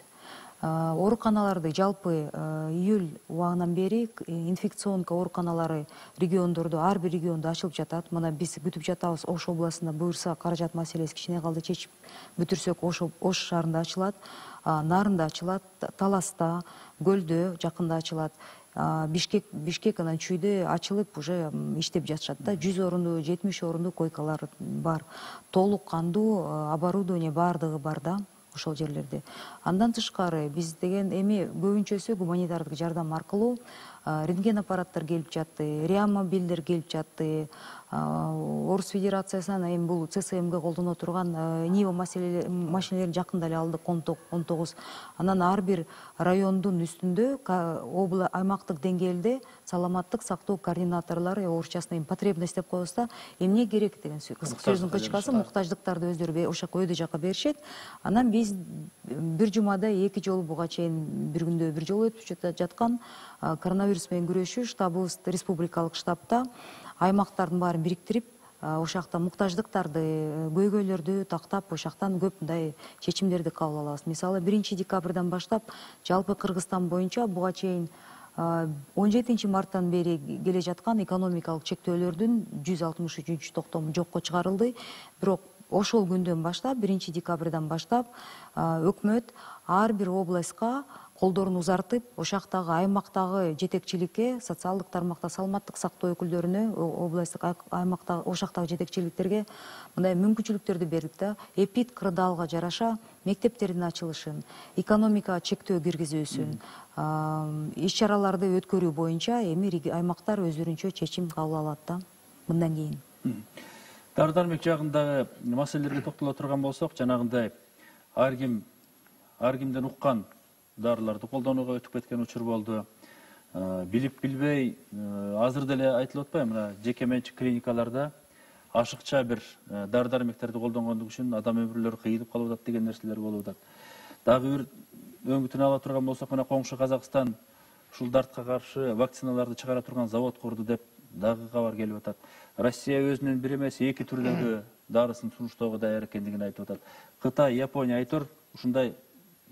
Ооруканаларды жалпы июль убагынан бери инфекционка ооруканалары региондордо, ар бир региондо ачылып жатат. Мына биз күтүп жатабыз, Ош областында буюрса каражат маселеси кичине калды, чечип бүтүрсөк Ош шаарында ачылат, Нарында ачылат, Таласта, Көлдө жакында ачылат. Бишкек анан Чүйдө ачылып уже иштеп жатышат да. 100 орунду, 70 орунду койкалар бар. Толук кандуу оборудование бардыгы бар да ошол жерлерде. Андан тышкары биз деген эми көбүнчөсү гуманитардык жардам аркылуу рентген аппараттар келип жатты, реанимобилдер келип жатты. Орус Федерациясынан эми бул ЦСМГ колдоно турган НИО машинелерин жакында эле алдык 19. Анан ар бир райондун үстүндө аймактык деңгээлде саламаттык сактоо координаторлору, орусчасына эми потребность деп коебуз да, эмне керек деген сөздүн кычкасы, муктаждыктарды өздөрү ошол өйдө жака беришет. Анан биз бир жумада 2 жолу буга чейин бир күндө бир жолу өтүп жаткан коронавирус менен күрөшүү штабыбыз республикалык штабта аймактардын баарын бириктирип, ошол жакта муктаждыктарды, көйгөйлөрдү тактап, ошол жактан көп мындай чечимдерди кабыл алабыз. Мисалы 1 декабрдан баштап жалпы Кыргызстан боюнча буга чейин 17 марттан бери келе жаткан экономикалык чектөөлөрдүн 163 токтому жокко чыгарылды. Бирок ошол күндөн баштап, 1 декабрдан баштап өкмөт ар бир областка колдорун узартып, ошол жактагы аймактагы жетекчиликке, социалдык тармакта саламаттык сактоо өкүлдөрүнө, областтык аймактагы ошол жактагы жетекчиликтерге мындай мүмкүнчүлүктөрдү бердик да. Эпид кырдаалга жараша мектептердин ачылышын, экономикага чектөө киргизүүсүн, иш чараларды өткөрүү боюнча эми аймактар өздөрүнчө чечим кабыл алат да мындан кийин. Дары-дармек жагындагы маселелерге токтоло турган болсок, жанагындай ар кимден уккан дарыларды колдонууга өтүп кеткен учур болду. Билип билбей, азыр деле айтылып атпайбы, мына жеке менчик клиникаларда ашыкча бир дары-дармектерди колдонгондук үчүн адам өмүрлөрү кыйылып калып атат деген нерселер болуп атат. Дагы бир өңүтүн ала турган болсок, мына коңшу Казакстан ушул дартка каршы вакциналарды чыгара турган завод курду деп дагы кабар келип атат. Россия өзүнүн бир эмес 2 түрдөгү дарысын сунуштоого даяр экендигин айтып атат. Кытай, Япония айтор ушундай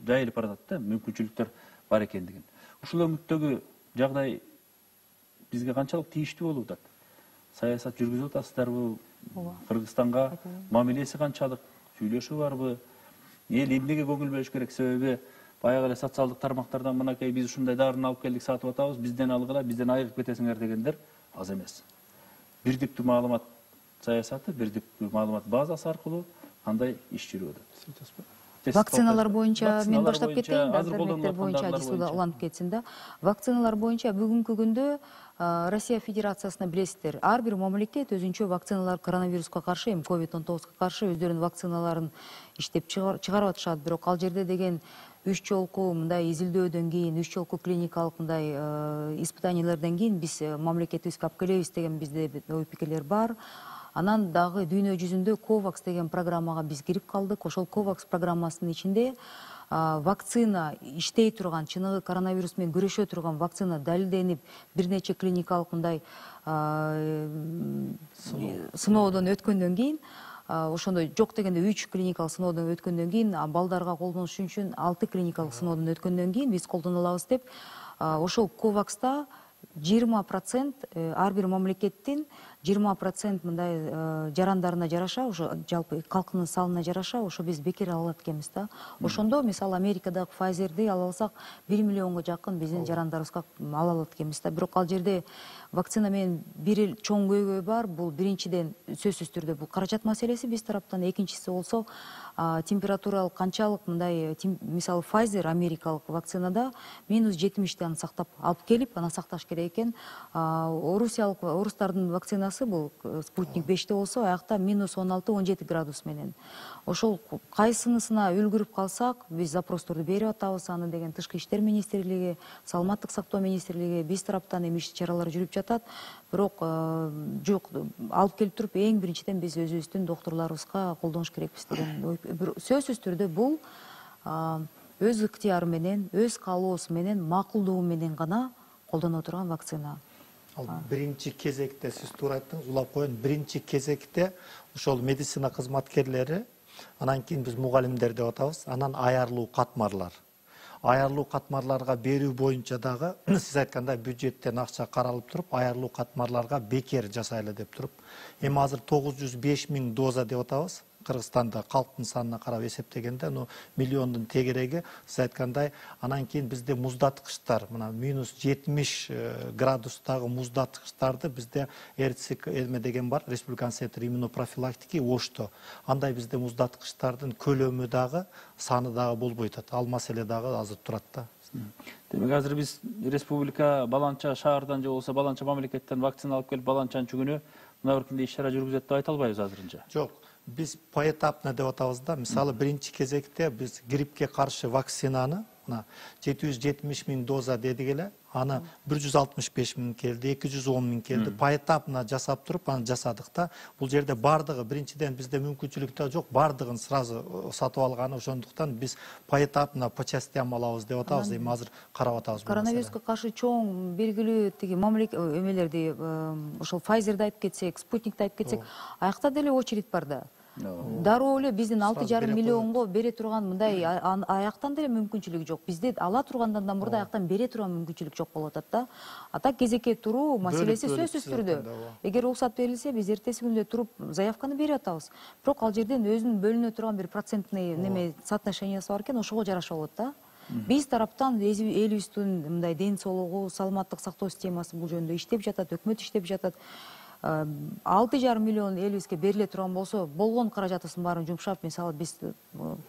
жайылып баратат да, мүмкүнчүлүктөр бар экендигин. Ушул өңүттөгү жагдай бизге канчалык тийиштүү болуп атат? Саясат жүргүзүп атасыздарбы? Кыргызстанга мамилеси канчалык? Сүйлөшүү барбы? Эл эмнеге көңүл бөлүш керек? Себеби баягы эле социалдык тармактардан мынакей биз ушундай дарыны алып келдик, сатып атабыз, бизден алгыла, бизден айыгып кетесиңер дегендер аз эмес. Бирдиктүү маалымат саясаты, бирдиктүү маалымат базасы аркылуу кандай иш жүрүп атат? Вакциналар боюнча мен баштап кетейин, азыр дәрі-дәрмектер боюнча дисуда уланып кетсин да. Вакциналар боюнча бүгүнкү күндө Россия Федерациясына билесиздер, ар бир мамлекет өзүнчө вакциналар коронавируска каршы, COVID-19 каршы өздөрүнүн вакциналарын иштеп чыгарып атышат. Бирок ал жерде деген 3 жолку мындай изилдөөдөн кийин, 3 жолку клиникалык мындай испытаниялардан кийин биз мамлекетибизге алып келебиз деген бизде ой пикирлер бар. Анан дагы дүйнө жүзүндө COVAX деген программага биз кирип калдык. Ошол COVAX программасынын ичинде вакцина иштей турган, чыныгы коронавирус менен күрөшө турган вакцина далилденип, бир нече клиникалык мындай сыноодон өткөндөн кийин, ошондой жок дегенде 3 клиникалык сыноодон өткөндөн кийин, балдарга колдонуш үчүн 6 клиникалык сыноодон өткөндөн кийин биз колдоно алабыз деп, ошол COVAX-та 20% ар бир мамлекеттин 20% мындай жарандарына жараша, ошо жалпы калкынын санына жараша, ошо биз бекер ала алат экенбиз да. Ошондо мисалы Америкадагы Pfizer'ди ала алсак 1 миллионго жакын биздин жарандарыбызга ала алат экенбиз да. Бирок ал жерде вакцина менен бир чоң көйгөй бар. Бул биринчиден сөзсүз түрдө бул каражат маселеси биз тараптан, экинчиси болсо температуралык канчалык мындай, мисалы Pfizer америкалык вакцинада -70 аны сактап алып келип, аны сакташ керек экен. Орустардын вакцинасы бул Спутник 5те болсо, аякта -16-17 градус менен. Ошол кайсынысына үлгүрүп калсак, биз запросторду берип атабыз, аны деген Тышкы иштер министрлиги, Саламаттык сактоо министрлиги биз тараптан эми иш-чаралар жүрүп жатат. Бирок жок, алып келип туруп эң биринчиден биз өзүбүздүн доктурларыбызга колдонуш керекпиз деген. Сөзсүз түрдө бул өз ыктыяры менен, өз каалоосу менен, макулдугу менен гана колдоно турган вакцина. Ал биринчи кезекте, сиз туура айттыңыз, улап коеюн, биринчи кезекте ошол медицина кызматкерлери, анан кийин биз мугалимдер деп атабыз, анан аярлуу катмарлар. Аярлуу катмарларга берүү боюнча дагы сиз айткандай бюджеттен акча каралып туруп, аярлуу катмарларга бекер жасайлы деп туруп, эми азыр 905 000 доза деп атабыз. Кыргызстанда калктын санына карап эсептегенде, миллиондун тегереги, сиз айткандай, анан кийин бизде муздаткычтар, мына -70 градустагы муздаткычтарды бизде РЦК эме деген бар, Республикан центр иммунопрофилактики Ошто. Андай бизде муздаткычтардын көлөмү дагы, саны дагы болбой атат. Ал маселе дагы азыр турат да. Демек азыр биз республика баланча шаардан же болсо баланча мамлекеттен вакцина алып келип баланчанын жүгүнө мына бир иш-чара жүргүзөт деп айта албайбыз азырынча. Жок. Biz поэтапно деп атабыз да. Мисалы биринчи кезекте биз гриппке каршы вакцинаны 770 000 доза дедик эле, аны 165 000 келди, 210 000 келди. Поэтапно жасап туруп аны жасадык да. Бул жерде бардыгы биринчиден бизде мүмкүнчүлүк да жок, бардыгын сразу сатып алганы, ошондуктан биз поэтапно по частям алабыз деп атабыз. Эми азыр карап атабыз. Коронавируска каршы чоң белгилүү тиги мамлекет эмелерди, ошол Pfizer'ди айтып кетсек, Спутникти айтып кетсек, аякта деле очередь бар да. Дароо эле биздин 6,5 миллионго бере турган мындай аяктан деле мүмкүнчүлүгү жок. Бизде ала тургандан мурда аяктан бере турган мүмкүнчүлүк жок болуп атат да. Ата кезекке туруу маселеси сөзсүз түрдө. Эгер уруксат берилсе, биз эртеси күндө туруп заявканы берип атабыз. Бирок ал жерден өзүнүн бөлүнө турган бир процентный неме соотношениясы бар экен, ошого жараша болот да. Биз тараптан элибиздин мындай ден соолугу, саламаттык сактоо системасы бул жөнүндө иштеп жатат, өкмөт иштеп жатат. 6,5 миллион элибизге бериле турган болсо, болгон каражатыбыздын баарын жумшап, мисалы биз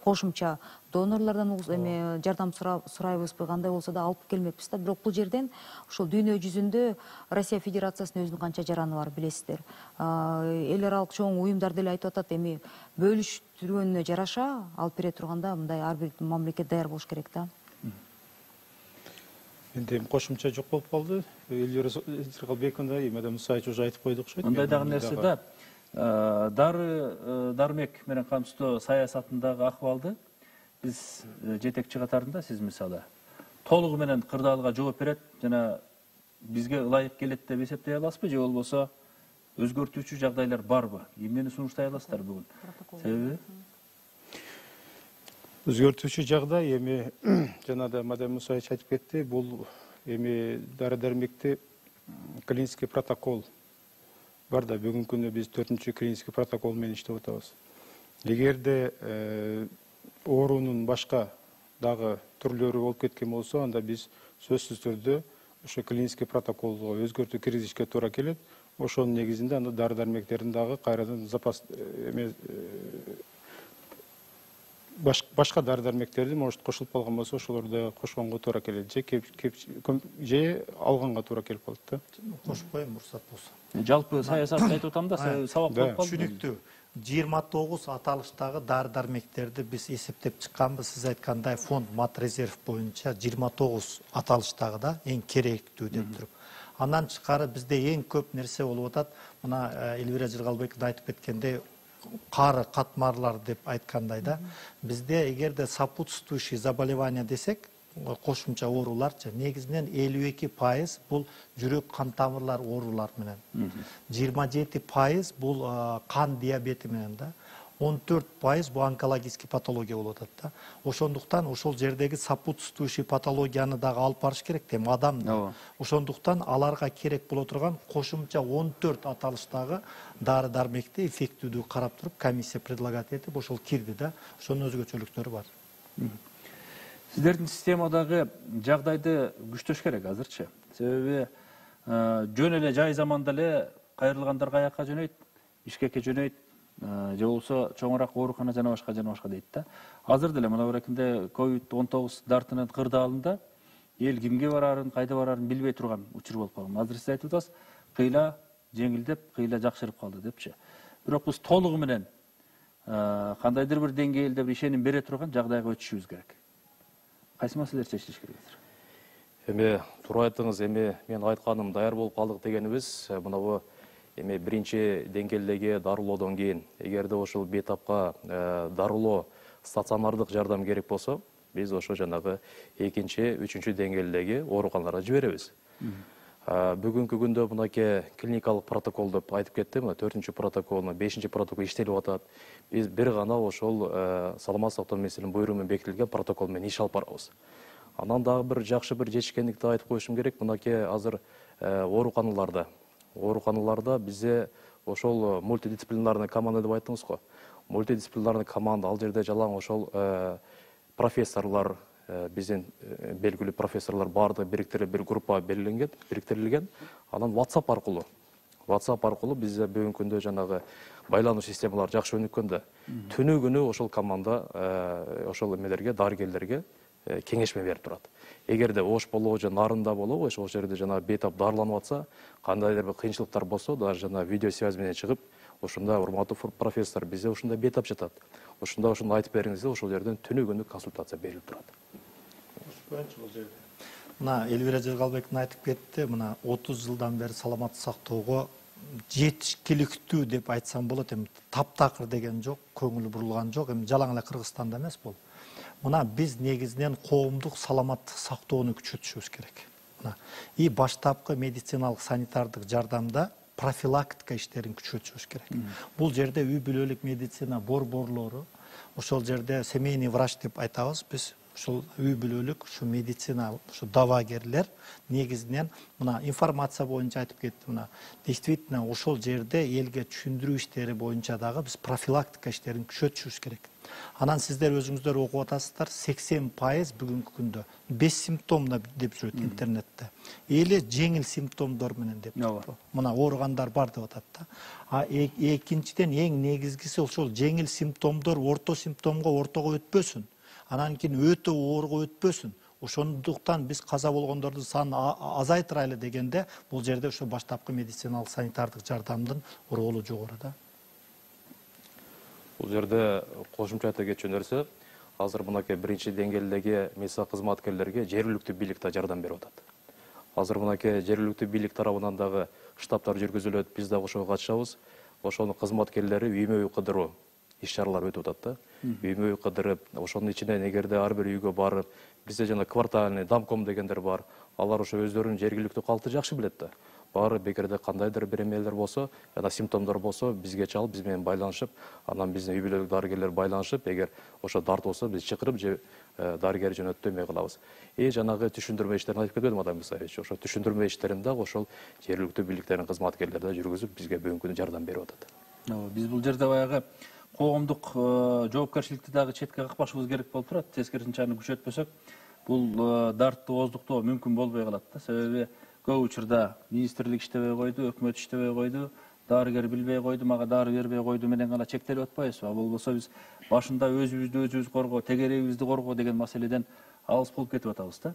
кошумча донорлордон эме жардам сурайбызбы, кандай болсо да алып келмекпиз да. Бирок бул жерден ошол дүйнө жүзүндө Россия Федерациясынын өзүнүн канча жараны бар билесиздер. Эл аралык чоң уюмдар деле айтып атат, эми бөлүштүргөнүнө жараша алып бере турганда мындай ар бир мамлекет даяр болуш керек да. Менде кошумча жок болуп калды. Эльвира Сыргалбековна, Мадам Мусаевич уже айтып койдук окшойт. Мындай дагы нерсе да, дары-дармек менен камсыздоо саясатындагы акыбалды биз жетекчи катарында сиз мисалы толугу менен кырдаалга жооп берет жана бизге ылайык келет деп эсептей аласызбы, же болбосо өзгөртүүчү жагдайлар барбы? Эмнени сунуштай аласыздар бүгүн? Себеби өзгөртүүчү жагдай эми жанагы Мадам Мусаевич айтып кетти, бул эми дары-дармекте клинический протокол бар да, бүгүнкү күндө биз 4-чү клинический протокол менен иштеп атабыз. Эгерде оорунун башка дагы түрлөрү болуп кеткен болсо, анда биз сөзсүз түрдө ошо клинический протоколго өзгөртүү киргизишке туура келет. Ошонун негизинде анда дары-дармектердин дагы кайрадан запас башка дары дармектерди может кошулуп калган болсо ошолорду кошконго туура келет же алганга туура келип калат да. Кошуп коеюн уруксат болсо. Жалпы саясатты айтып атам да, сабак болуп калды. Түшүнүктүү. 29 аталыштагы дары дармектерди биз эсептеп чыкканбыз. Сиз айткандай фонд мат резерв боюнча 29 аталыштагы да эң керектүү деп туруп. Андан тышкары бизде эң көп нерсе болуп атат. Мына Элвира Жыргалбеков айтып кеткендей, кары катмарлар деп айткандай да. Бизде эгерде сопутствующий заболевания десек, кошумча ооруларчы негизинен 52% бул жүрөк кан тамырлар оорулар менен, 27% бул кан диабети менен да, 14% бул онкологический патология болуп атат да. Ошондуктан ошол жердеги сопутствующий патологияны дагы алып барыш керек дейм, адам. Ошондуктан аларга керек боло турган кошумча 14 аталыштагы дары дармекти эффективдүү карап туруп комиссия предлагать этип ошол кирди да. Ошонун өзгөчөлүктөрү бар. Сиздердин системадагы жагдайды күчтөш керек азырчы. Себеби жөн эле жай заманда эле кайрылгандар каяка жөнөйт, Бишкекке жөнөйт, же болбосо чоңураак оорукана жана башка дейт да. Азыр деле мына берекинде COVID-19 дартынын кырдаалында эл кимге барарын, кайда барарын билбей турган учур болуп калган. Азыр сиз айтып атасыз, кыйла жеңилдеп, кыйла жакшырып калды депчи. Бирок биз толугу менен кандайдыр бир деңгээлде бир ишеним бере турган жагдайга өтүшүбүз керек. Кайсы маселелер чечилиш керек азыр? Эми туура айттыңыз, эми мен айтканым даяр болуп калдык дегенибиз, мына эми биринчи деңгээлдеги дарылоодон кийин, эгерде ошол бетапка дарылоо стационардык жардам керек болсо, биз ошо жанагы экинчи, үчүнчү деңгээлдеги ооруканаларга жиберебиз. Бүгүнкү күндө мынакей клиникалык протокол деп айтып кетти, мына 4-чү протокол, 5-чи протокол иштелип атат. Биз бир гана ошол саламат сактоо министринин буйругу менен бекитилген протокол менен иш алып барабыз. Анан дагы бир жакшы бир жетишкендикти айтып коюшум керек. Мынакей азыр ооруканаларда бизде ошол мультидисциплинарный команда деп айттыңыз го. Мультидисциплинарный команда, ал жерде жалаң ошол профессорлор, биздин белгилүү профессорлор баардыгы бириктирип бир группа бириктирилген. Анан WhatsApp аркылуу бизде бүгүнкү күндө жанагы байлануу системалары жакшы өнүккөндө түнү күнү ошол команда ошол эмелерге, дарыгерлерге кеңешме берип турат. Эгерде ош болобу же нарында болобу, ошол жерде жана бетап дарыланып атса, кандайдыр бир кыйынчылыктар болсо, даже жана видео связь менен чыгып, ошондо урматтуу профессор бизде ушундай бетап жатат. Ошондо ошону айтып бериңиз деп ошол жерден түнү күнү консультация берилип турат. Мына Элвира Жыргалбеков айтып кетти, мына 30 жылдан бери саламат сактоого жетишкиликтүү деп айтсам болот. Эми таптакыр деген жок, көңүл бурулган жок. Эми жалаң эле Кыргызстанда эмес бул. Мына биз негизинен коомдук саламаттык сактоону күчөтүшүбүз керек. Мына баштапкы медициналык санитардык жардамда профилактика иштерин күчөтүшүбүз керек. Бул жерде үй бүлөлүк медицина борборлору, ошол жерде семейный врач деп айтабыз биз. Ошол үй бүлөлүк, ушу медицина, ушу давагерлер негизинен мына информация боюнча айтып кетти. Мына действительно ошол жерде элге түшүндүрүү иштери боюнча дагы биз профилактика иштерин күчөтүшүбүз керек. Анан сиздер өзүңүздөр окуп атасыздар, 80% бүгүнкү күндө бессимптомно деп жүрөт интернетте. Эли жеңил симптомдор менен деп. Мына ооругандар бар деп атат да. Экинчиден эң негизгиси ошол жеңил симптомдор орто симптомго ортого өтпөсүн. Анан кийин өтө ооруга өтпөсүн. Ошондуктан биз каза болгондордун санын азайтырайлы дегенде, бул жерде ошо баштапкы медициналык санитардык жардамдын ролу жогору да. Бул жерде кошумча айта кетчү нерсе, азыр мынакей биринчи деңгээлдеги медицина кызматкерлерге жергиликтүү бийлик да жардам берип атат. Азыр мынакей жергиликтүү бийлик тарабынан дагы штабтар жүргүзүлөт, биз дагы ошого катышабыз. Ошонун кызматкерлери үймө-үй кыдыруу иш-чаралар өтүп атат да. Үймө-үй кыдырып, ошонун ичинен эгерде ар бир үйгө барып, бизде жана квартальный домком дегендер бар. Алар ошо өздөрүнүн жергиликтүү калкты жакшы билет да. Баары бекерде кандайдыр бир эмелер болсо, жана симптомдор болсо, бизге чалып, биз менен байланышып, анан биздин үй бүлөлүк дарыгерлер байланышып, эгер ошо дарт болсо, биз чакырып же дарыгер жөнөттү эме кылабыз. Жанагы түшүндүрмө иштерин айтып кетпедим Адам Мусаевич. Ошо түшүндүрмө иштерин дагы ошол жергиликтүү бийликтердин кызматкерлери да жүргүзүп, бизге бүгүнкү күндө жардам берип атат. Биз бул жерде баягы коомдук жоопкерчиликти дагы четке какпашыбыз керек болуп турат. Тескерисинче аны күчөтпөсөк, бул дартты ооздуктоо мүмкүн болбой калат да. Себеби көп учурда министрлик иштебей койду, өкмөт иштебей койду, дарыгер билбей койду, мага дары бербей койду менен гана чектелип атпайбызбы? Болбосо биз башында өзүбүздү коргоо, тегерегибизди коргоо деген маселеден алыс болуп кетип атабыз да.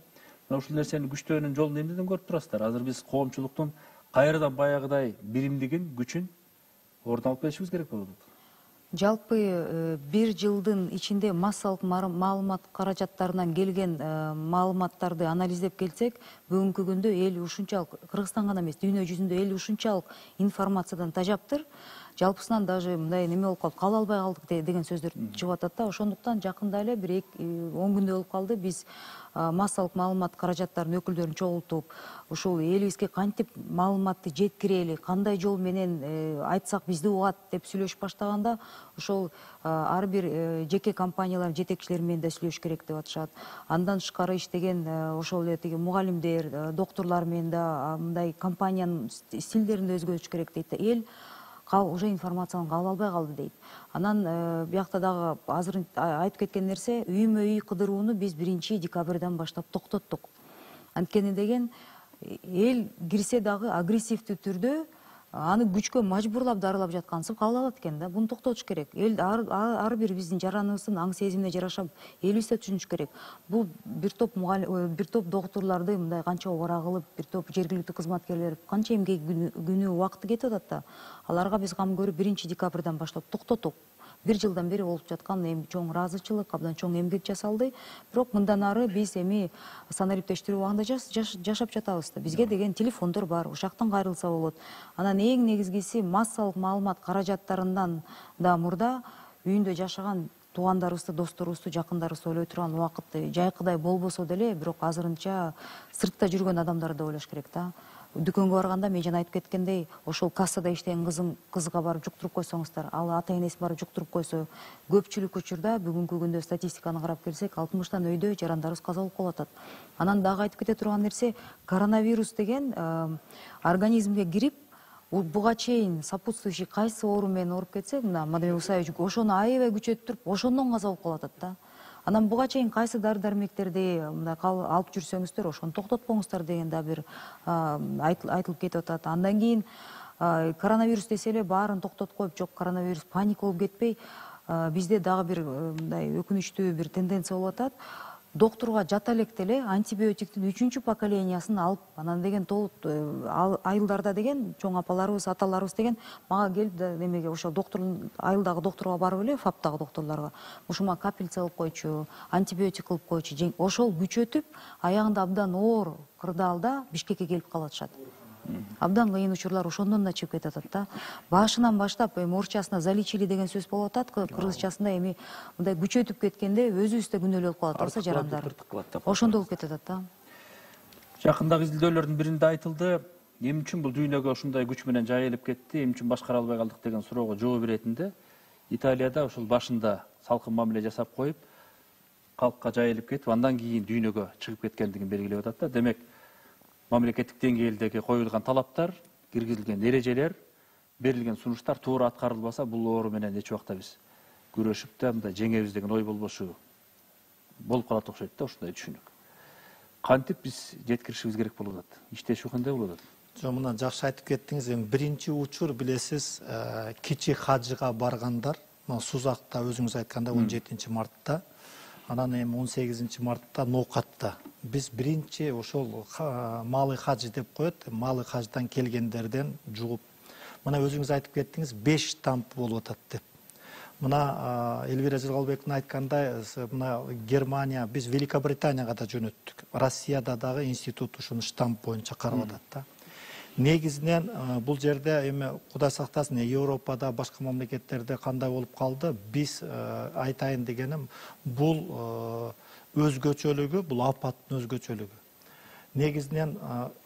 Мына ушул нерсенин күчтөөнүн жолун эмнеден көрүп турасыздар? Азыр биз коомчулуктун кайрадан баягыдай биримдигин, күчүн ордун алып келишибиз керек болуп атат. Жалпы бир жылдын ичинде массалык маалымат каражаттарынан келген маалыматтарды анализдеп келсек, бүгүнкү күндө эл ушунчалык, Кыргызстан гана эмес, дүйнө жүзүндө эл ушунчалык информациядан тажаптыр. Жалпысынан даже мындай неме болуп калды, кала албай калдык деген сөздөр чыгып атат да. Ошондуктан жакында эле бир 10 күндөй болуп калды, биз массалык маалымат каражаттарынын өкүлдөрүн чогултуп, ушул элибизге кантип маалыматты жеткирели, кандай жол менен айтсак бизди угат деп сүйлөшүп баштаганда, ошол ар бир жеке компаниялардын жетекчилери менен да сүйлөшүш керек деп атышат. Андан тышкары иштеген ошол эле тиги мугалимдер, доктурлар менен да мындай компаниянын стилдерин да өзгөртүш керек дейт да. Эл уже информацияны кабыл албай калды дейт. Анан биякта дагы азыр айтып кеткен нерсе, үймө үй кыдырууну биз 1 декабрдан баштап токтоттук. Анткени деген эл кирсе дагы агрессивдүү түрдө аны күчкө мажбурлап дарылап жаткансып кабыл алат экен да. Буну токтотуш керек. Эл ар бир биздин жараныбыздын аң сезимине жараша элибиз да түшүнүш керек. Бул бир топ доктурларды мындай канча обора кылып, бир топ жергиликтүү кызматкерлер канча эмгек күнү убакыты кетип атат да. Аларга биз кам көрүп 1 декабрдан баштап токтоттук. Бир жылдан бери болуп жаткан эми чоң ыраазычылык, абдан чоң эмгек жасалды. Бирок мындан ары биз эми санариптештирүү убагында жашап жатабыз да. Бизге деген телефондор бар, ушактан кайрылса болот. Анан эң негизгиси массалык маалымат каражаттарынан да мурда үйүндө жашаган туугандарыбызды, досторубузду, жакындарыбызды ойлой турган убакыт жайкыдай болбосо деле, бирок азырынча сыртта жүргөн адамдарды ойлош керек да. Дүкөнгө барганда мен жана айтып кеткендей, ошол кассада иштеген кызга барып жуктуруп койсоңуздар, ал ата-энеси барып жуктуруп койсо, көпчүлүк учурда бүгүнкү күндө статистиканы карап келсек, 60тан өйдө жарандарыбыз каза болуп калып атат. Анан дагы айтып кете турган нерсе, коронавирус деген организмге кирип, буга чейин сопутствующий кайсы оору менен ооруп кетсе, мына Мадамбек Усаевич ошону аябай күчөтүп туруп, ошондон каза болуп калып атат да. Анан буга чейин кайсы дары-дармектерди мындай алып жүрсөңүздөр, ошону токтотпоңуздар деген да бир айтылып кетип атат. Андан кийин коронавирус десе эле баарын токтотуп коюп, жок коронавирус паника болуп кетпей, бизде дагы бир мындай өкүнүчтүү бир тенденция болуп атат. Доктурга жата электе эле антибиотиктин 3 поколениясын алып, анан деген айылдарда деген чоң апаларыбыз, аталарыбыз деген мага келип немеге ошо айылдагы доктурга барып эле, ФАПтагы доктурларга, ушума капельница кылып койчу, антибиотик кылып койчу, ошол күчөтүп, аягында абдан оор кырдаалда Бишкекке келип калып атышат. Абдан кыйын учурлар ошондон да чыгып кетип атат да. Башынан баштап эми орчасына залечили деген сөз болуп атат, кыргызчасында эми мындай күчөтүп кеткенде өзүбүздө күнөөлүү болуп калат болсо жарандар. Ошондо болуп кетип атат да. Жакындагы изилдөөлөрдүн биринде айтылды, эмне үчүн бул дүйнөгө ушундай күч менен жайылып кетти, эмне үчүн башкара албай калдык деген суроого жооп беретинде, Италияда ушул башында салкын мамиле жасап коюп, калкка жайылып кетип, андан кийин дүйнөгө чыгып кеткендигин белгилеп атат да. Демек, мамлекеттик деңгээлдеги коюлган талаптар, киргизилген эрежелер, берилген сунуштар туура аткарылбаса, бул оору менен эч убакта биз күрөшүп да мындай жеңебиз деген ой болбошу болуп калат окшойт да, ушундай түшүнүк. Кантип биз жеткиришибиз керек болуп атат? Иштешүү кандай болуп атат? Жок, мына жакшы айтып кеттиңиз. Эми биринчи учур билесиз, кичи хажыга баргандар, Сузакта өзүңүз айткандай 17 мартта, анан эми 18 мартта Ноокатта. Биз биринчи ошол малый хажы деп коет, малый хаждан келгендерден жугуп. Мына өзүңүз айтып кеттиңиз, 5 штамп болуп атат деп. Мына Элвира Жылгалбектин айткандай, мына Германия, биз Великобританияга да жөнөттүк. Россияда дагы институт ушуну штамп боюнча карап атат да. Негизинен бул жерде эми Кудай сактасын, Европада, башка мамлекеттерде кандай болуп калды, биз айтайын дегеним, бул өзгөчөлүгү, бул апаттын өзгөчөлүгү. Негизинен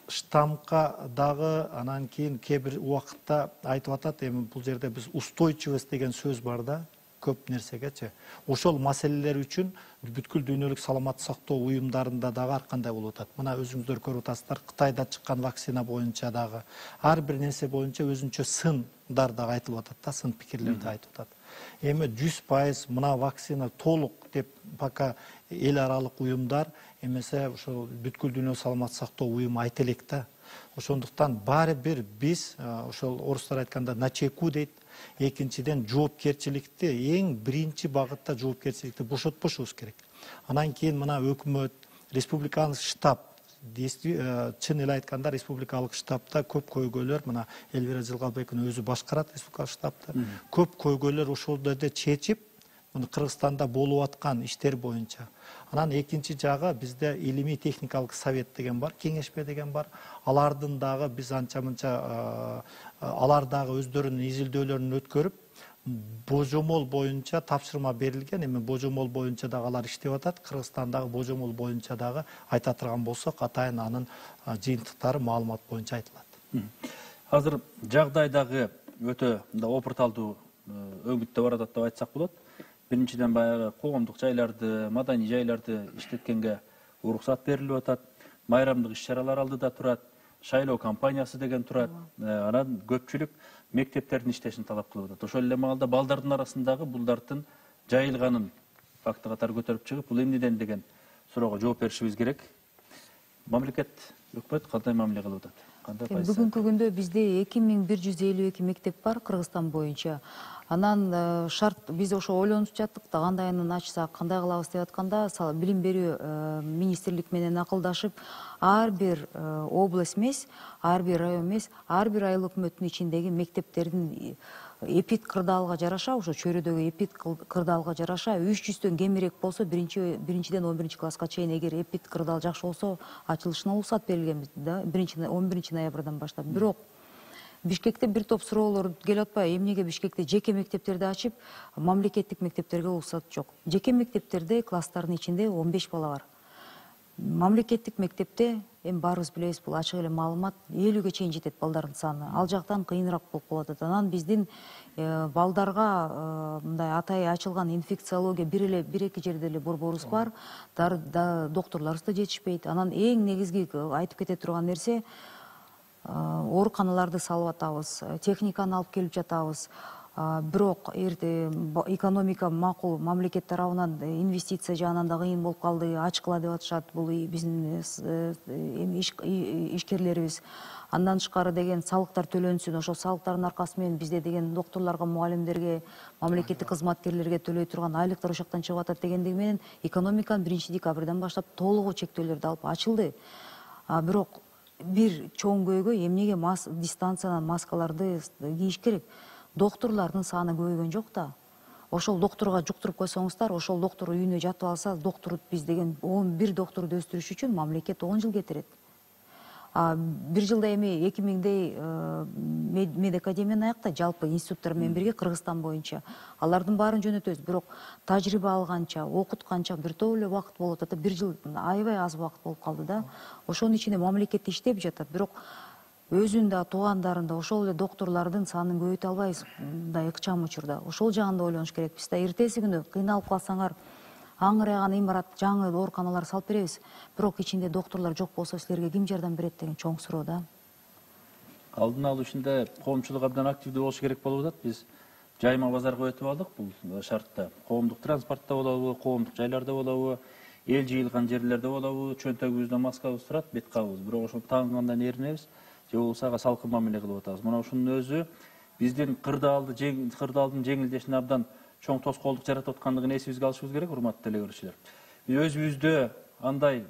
штаммка дагы анан кийин кээ бир убакытта айтып атат, эми бул жерде биз устойчивость деген сөз бар да, көп нерсегечи. Ошол маселелер үчүн бүткүл дүйнөлүк саламаттык сактоо уюмдарында дагы ар кандай болуп атат. Мына өзүңүздөр көрүп атасыздар, Кытайда чыккан вакцина боюнча дагы ар бир нерсе боюнча өзүнчө сындар дагы айтылып атат да, сын пикирлерди айтып атат. Эми 100% мына вакцина толук деп пока эл аралык уюмдар эмесе ошол бүткүл дүйнөлүк саламаттык сактоо уюму айта элек да. Ошондуктан баары бир биз ошол орустар айтканда на чеку дейт. Экинчиден жоопкерчиликти эң биринчи багытта жоопкерчиликти бошотпошубуз керек. Анан кийин мына өкмөт, республикалык штаб, чын эле айтканда республикалык штабта көп көйгөйлөр, мына Элвира Жылгалбекова өзү башкарат республикалык штабты. Көп көйгөйлөр ошол жерде чечип, Кыргызстанда болуп аткан иштер боюнча. Анан экинчи жагы бизде илимий техникалык совет деген бар, кеңешме деген бар. Алардын дагы биз анча-мынча алар дагы өздөрүнүн изилдөөлөрүн өткөрүп, божомол боюнча тапшырма берилген. Эми божомол боюнча дагы алар иштеп атат. Кыргызстандагы божомол боюнча дагы айта турган болсок, атайын анын жыйынтыктары маалымат боюнча айтылат. Азыр жагдай дагы өтө опурталдуу өңүттө баратат деп айтсак болот. Биринчиден баягы коомдук жайларды, маданий жайларды иштеткенге уруксат берилип атат. Майрамдык иш-чаралар алдыда турат. Шайлоо кампаниясы деген турат. Анан көпчүлүк мектептердин иштешин талап кылып атат. Ошол эле маалда балдардын арасындагы булдардын жайылганын факты катары көтөрүп чыгып, бул эмнеден деген суроого жооп беришибиз керек. Мамлекет, өкмөт кандай мамиле кылып атат? Бүгүнкү күндө бизде 2152 мектеп бар Кыргызстан боюнча. Анан шарт биз ошо ойлонуп жаттык да кандайын ачсак, кандай кылабыз деп атканда, билим берүү министрлик менен акылдашып, ар бир область эмес, ар бир район эмес, ар бир айыл өкмөттүн ичиндеги мектептердин эпид кырдаалга жараша, ошо чөйрөдөгү эпид кырдаалга жараша 300төн кемирээк болсо, биринчиден 11-класска чейин эгер эпид кырдаал жакшы болсо, ачылышына уруксат берилген да 11 ноябрдан баштап. Бирок Бишкекте бир топ суроолор келип атпайбы? Эмнеге Бишкекте жеке мектептерди ачып, мамлекеттик мектептерге уруксат жок? Жеке мектептерде класстардын ичинде 15 бала бар. Мамлекеттик мектепте, эми баарыбыз билебиз, бул ачык эле маалымат, 50ге чейин жетет балдардын саны. Ал жактан кыйыныраак болуп калат. Анан биздин балдарга мындай атай ачылган инфекциология бир эки жерде эле борборубуз бар. Докторлорубуз да жетишпейт. Анан эң негизги айтып кете турган нерсе, ооруканаларды салып атабыз, техниканы алып келип жатабыз. Бирок экономика макул, мамлекет тарабынан инвестиция жагынан да кыйын болуп калды, ачкыла деп атышат бул биздин ишкерлерибиз. Андан тышкары деген салыктар төлөнсүн, ошол салыктардын аркасы менен бизде деген докторлорго, мугалимдерге, мамлекеттик кызматкерлерге төлөй турган айлыктар ошол жактан чыгып атат дегендиги менен экономиканын 1-декабрдан баштап толугу чектөөлөрдү алып ачылды. Бирок бир чоң көйгөй эмнеге дистанциянан маскаларды кийиш керек? Докторлардын саны көбөйгөн жок да. Ошол докторго жуктуруп койсоңуздар, ошол доктор үйүнө жатып алса, доктор биз деген 11 докторду өстүрүш үчүн мамлекет 10 жыл кетирет. Бир жылда эми 2000дей медакадемияны аякта, жалпы институттар менен бирге Кыргызстан боюнча. Алардын баарын жөнөтөбүз, бирок тажрыйба алганча, окутканча бир топ эле убакыт болуп атат. Бир жыл аябай аз убакыт болуп калды да. Ошонун ичинде мамлекет иштеп жатат, бирок өзүн да, туугандарын да, ошол эле докторлордун санын көбөйтө албайбыз мындай ыкчам учурда. Ошол жагын да ойлонуш керек. Биз да эртеси күнү кыйналып калсаңар, аңырайган имарат, жаңы ооруканалар салып беребиз. Бирок ичинде докторлор жок болсо силерге ким жардам берет деген чоң суроо да. Алдын алуу ишинде коомчулук абдан активдүү болуш керек болуп атат. Биз жайма базарга өтүп алдык бул шартта. Коомдук транспортто болобу, коомдук жайларда болобу, эл жыйылган жерлерде болобу, чөнтөгүбүздө маскабыз турат, бет кабыбыз. Бирок ошону тааныгандан эринебиз. Же болбосо ага салкын мамиле кылып атабыз. Мына ушунун өзү биздин кырдаалдын жеңилдешине абдан чоң тоскоолдук жаратып аткандыгын эсибизге алышыбыз керек, урматтуу теле көрүүчүлөр. Биз өзүбүздө андай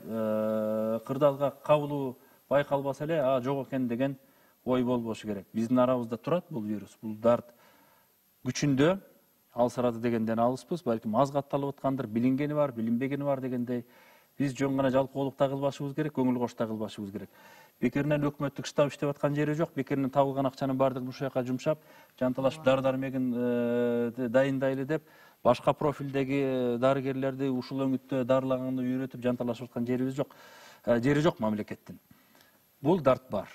кырдаалга кабылуу байкалбаса эле, жок экен деген ой болбошу керек. Биздин арабызда турат бул вирус, бул дарт күчүндө алсырады дегенден алыспыз, балким аз катталып аткандыр, билингени бар, билинбегени бар дегендей. Биз жөн гана жалпоолукта кылбашыбыз керек, көңүл кошта кылбашыбыз керек. Бекеринен өкмөттүк штаб иштеп аткан жери жок, бекеринен табылган акчанын баардыгын ушул жака жумшап, жанталашып дар-дармегин дайындайлы деп, башка профилдеги дарыгерлерди ушул өңүттө дарылаганды үйрөтүп жанталашып аткан жерибиз жок. Жери жок мамлекеттин. Бул дарт бар.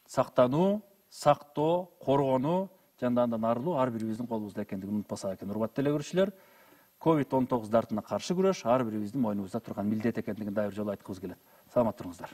Сактануу, сактоо, коргонуу, жандандан арылуу ар бирибиздин колубузда экендигин унутпасак экен. Урматтуу теле көрүүчүлөр, COVID-19 дартына каршы күрөш ар бирибиздин мойнубузда турган милдет экендигин дайыр жолу айткыбыз келет. Саламат туруңуздар.